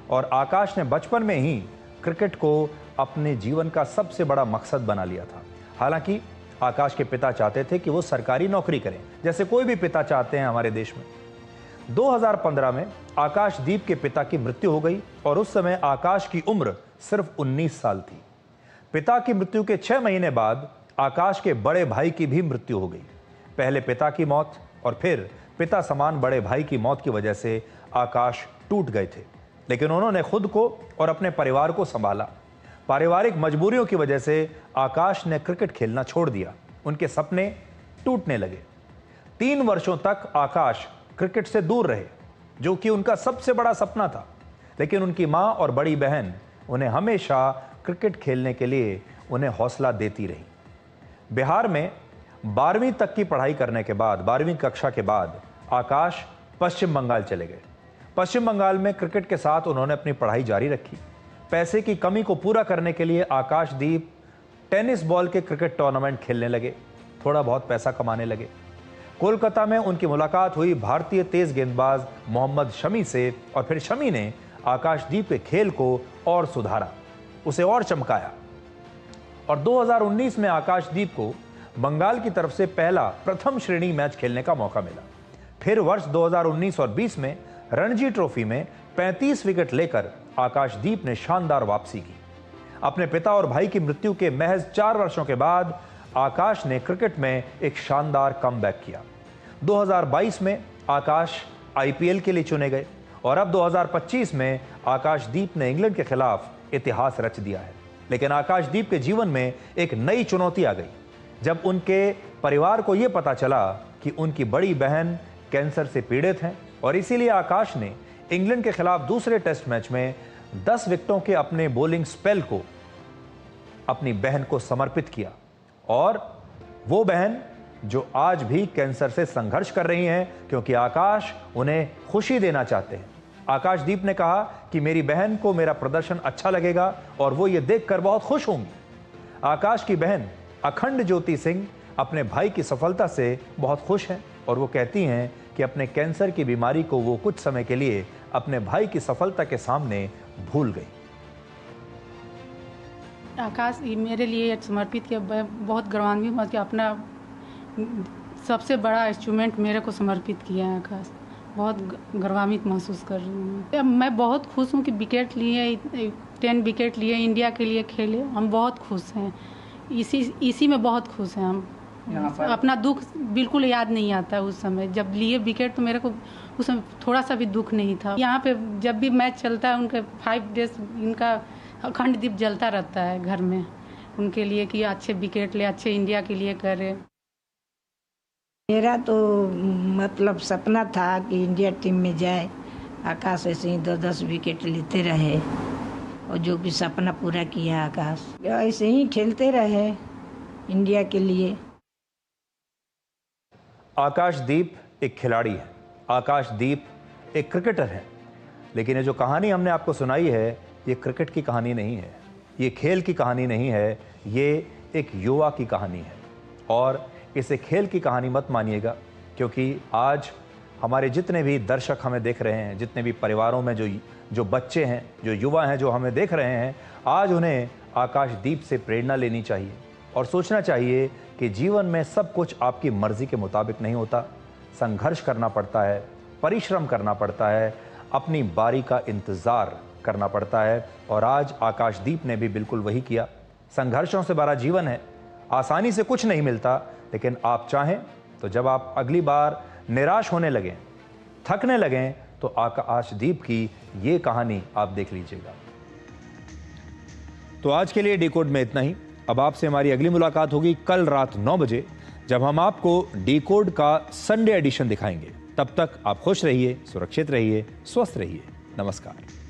और आकाश ने बचपन में ही क्रिकेट को अपने जीवन का सबसे बड़ा मकसद बना लिया था। हालांकि आकाश के पिता चाहते थे कि वो सरकारी नौकरी करें, जैसे कोई भी पिता चाहते हैं हमारे देश में। 2015 में आकाशदीप के पिता की मृत्यु हो गई और उस समय आकाश की उम्र सिर्फ 19 साल थी। पिता की मृत्यु के 6 महीने बाद आकाश के बड़े भाई की भी मृत्यु हो गई। पहले पिता की मौत और फिर पिता समान बड़े भाई की मौत की वजह से आकाश टूट गए थे, लेकिन उन्होंने खुद को और अपने परिवार को संभाला। पारिवारिक मजबूरियों की वजह से आकाश ने क्रिकेट खेलना छोड़ दिया। उनके सपने टूटने लगे। 3 वर्षों तक आकाश क्रिकेट से दूर रहे, जो कि उनका सबसे बड़ा सपना था, लेकिन उनकी मां और बड़ी बहन उन्हें हमेशा क्रिकेट खेलने के लिए उन्हें हौसला देती रही। बिहार में 12वीं तक की पढ़ाई करने के बाद, 12वीं कक्षा के बाद आकाश पश्चिम बंगाल चले गए। पश्चिम बंगाल में क्रिकेट के साथ उन्होंने अपनी पढ़ाई जारी रखी। पैसे की कमी को पूरा करने के लिए आकाशदीप टेनिस बॉल के क्रिकेट टूर्नामेंट खेलने लगे, थोड़ा बहुत पैसा कमाने लगे। कोलकाता में उनकी मुलाकात हुई भारतीय तेज गेंदबाज मोहम्मद शमी से और फिर शमी ने आकाशदीप के खेल को और सुधारा, उसे और चमकाया। और 2019 में आकाशदीप को बंगाल की तरफ से पहला प्रथम श्रेणी मैच खेलने का मौका मिला। फिर वर्ष 2019 और 20 में रणजी ट्रॉफी में 35 विकेट लेकर आकाशदीप ने शानदार वापसी की। अपने पिता और भाई की मृत्यु के महज 4 वर्षों के बाद आकाश ने क्रिकेट में एक शानदार कमबैक किया। 2022 में आकाश आईपीएल के लिए चुने गए और अब 2025 में आकाशदीप ने इंग्लैंड के खिलाफ इतिहास रच दिया है। लेकिन आकाशदीप के जीवन में एक नई चुनौती आ गई जब उनके परिवार को यह पता चला कि उनकी बड़ी बहन कैंसर से पीड़ित हैं और इसीलिए आकाश ने इंग्लैंड के खिलाफ दूसरे टेस्ट मैच में 10 विकेटों के अपने बॉलिंग स्पेल को अपनी बहन को समर्पित किया। और वो बहन जो आज भी कैंसर से संघर्ष कर रही हैं, क्योंकि आकाश उन्हें खुशी देना चाहते हैं। आकाशदीप ने कहा कि मेरी बहन को मेरा प्रदर्शन अच्छा लगेगा और वो ये देखकर बहुत खुश होंगी। आकाश की बहन अखंड ज्योति सिंह अपने भाई की सफलता से बहुत खुश हैं और वो कहती हैं कि अपने कैंसर की बीमारी को वो कुछ समय के लिए अपने भाई की सफलता के सामने भूल गई। आकाश मेरे लिए समर्पित किया, बहुत गौरवान्वित हूं कि अपना सबसे बड़ा इंस्ट्रूमेंट मेरे को समर्पित किया है। आकाश बहुत गौरवान्वित महसूस कर रही हूँ। मैं बहुत खुश हूँ कि विकेट लिए, 10 विकेट लिए, इंडिया के लिए खेले। हम बहुत खुश हैं, इसी में बहुत खुश हैं हम। अपना दुख बिल्कुल याद नहीं आता उस समय जब लिए विकेट, तो मेरे को उस समय थोड़ा सा भी दुख नहीं था। यहाँ पे जब भी मैच चलता है उनके 5 डेज इनका अखंड दीप जलता रहता है घर में उनके लिए कि अच्छे विकेट ले, अच्छे इंडिया के लिए करे। मेरा तो मतलब सपना था कि इंडिया टीम में जाए। आकाश ऐसे ही 10-10 विकेट लेते रहे और जो भी सपना पूरा किया आकाश, ऐसे ही खेलते रहे इंडिया के लिए। आकाशदीप एक खिलाड़ी है, आकाशदीप एक क्रिकेटर है, लेकिन ये जो कहानी हमने आपको सुनाई है, ये क्रिकेट की कहानी नहीं है, ये खेल की कहानी नहीं है, ये एक युवा की कहानी है। और इसे खेल की कहानी मत मानिएगा, क्योंकि आज हमारे जितने भी दर्शक हमें देख रहे हैं, जितने भी परिवारों में जो बच्चे हैं, जो युवा हैं, जो हमें देख रहे हैं, आज उन्हें आकाशदीप से प्रेरणा लेनी चाहिए और सोचना चाहिए कि जीवन में सब कुछ आपकी मर्जी के मुताबिक नहीं होता। संघर्ष करना पड़ता है, परिश्रम करना पड़ता है, अपनी बारी का इंतज़ार करना पड़ता है। और आज आकाशदीप ने भी बिल्कुल वही किया। संघर्षों से भरा जीवन है, आसानी से कुछ नहीं मिलता, लेकिन आप चाहें तो जब आप अगली बार निराश होने लगें, थकने लगें, तो आकाशदीप की ये कहानी आप देख लीजिएगा। तो आज के लिए डिकोड में इतना ही। अब आपसे हमारी अगली मुलाकात होगी कल रात 9 बजे, जब हम आपको डिकोड का संडे एडिशन दिखाएंगे। तब तक आप खुश रहिए, सुरक्षित रहिए, स्वस्थ रहिए। नमस्कार।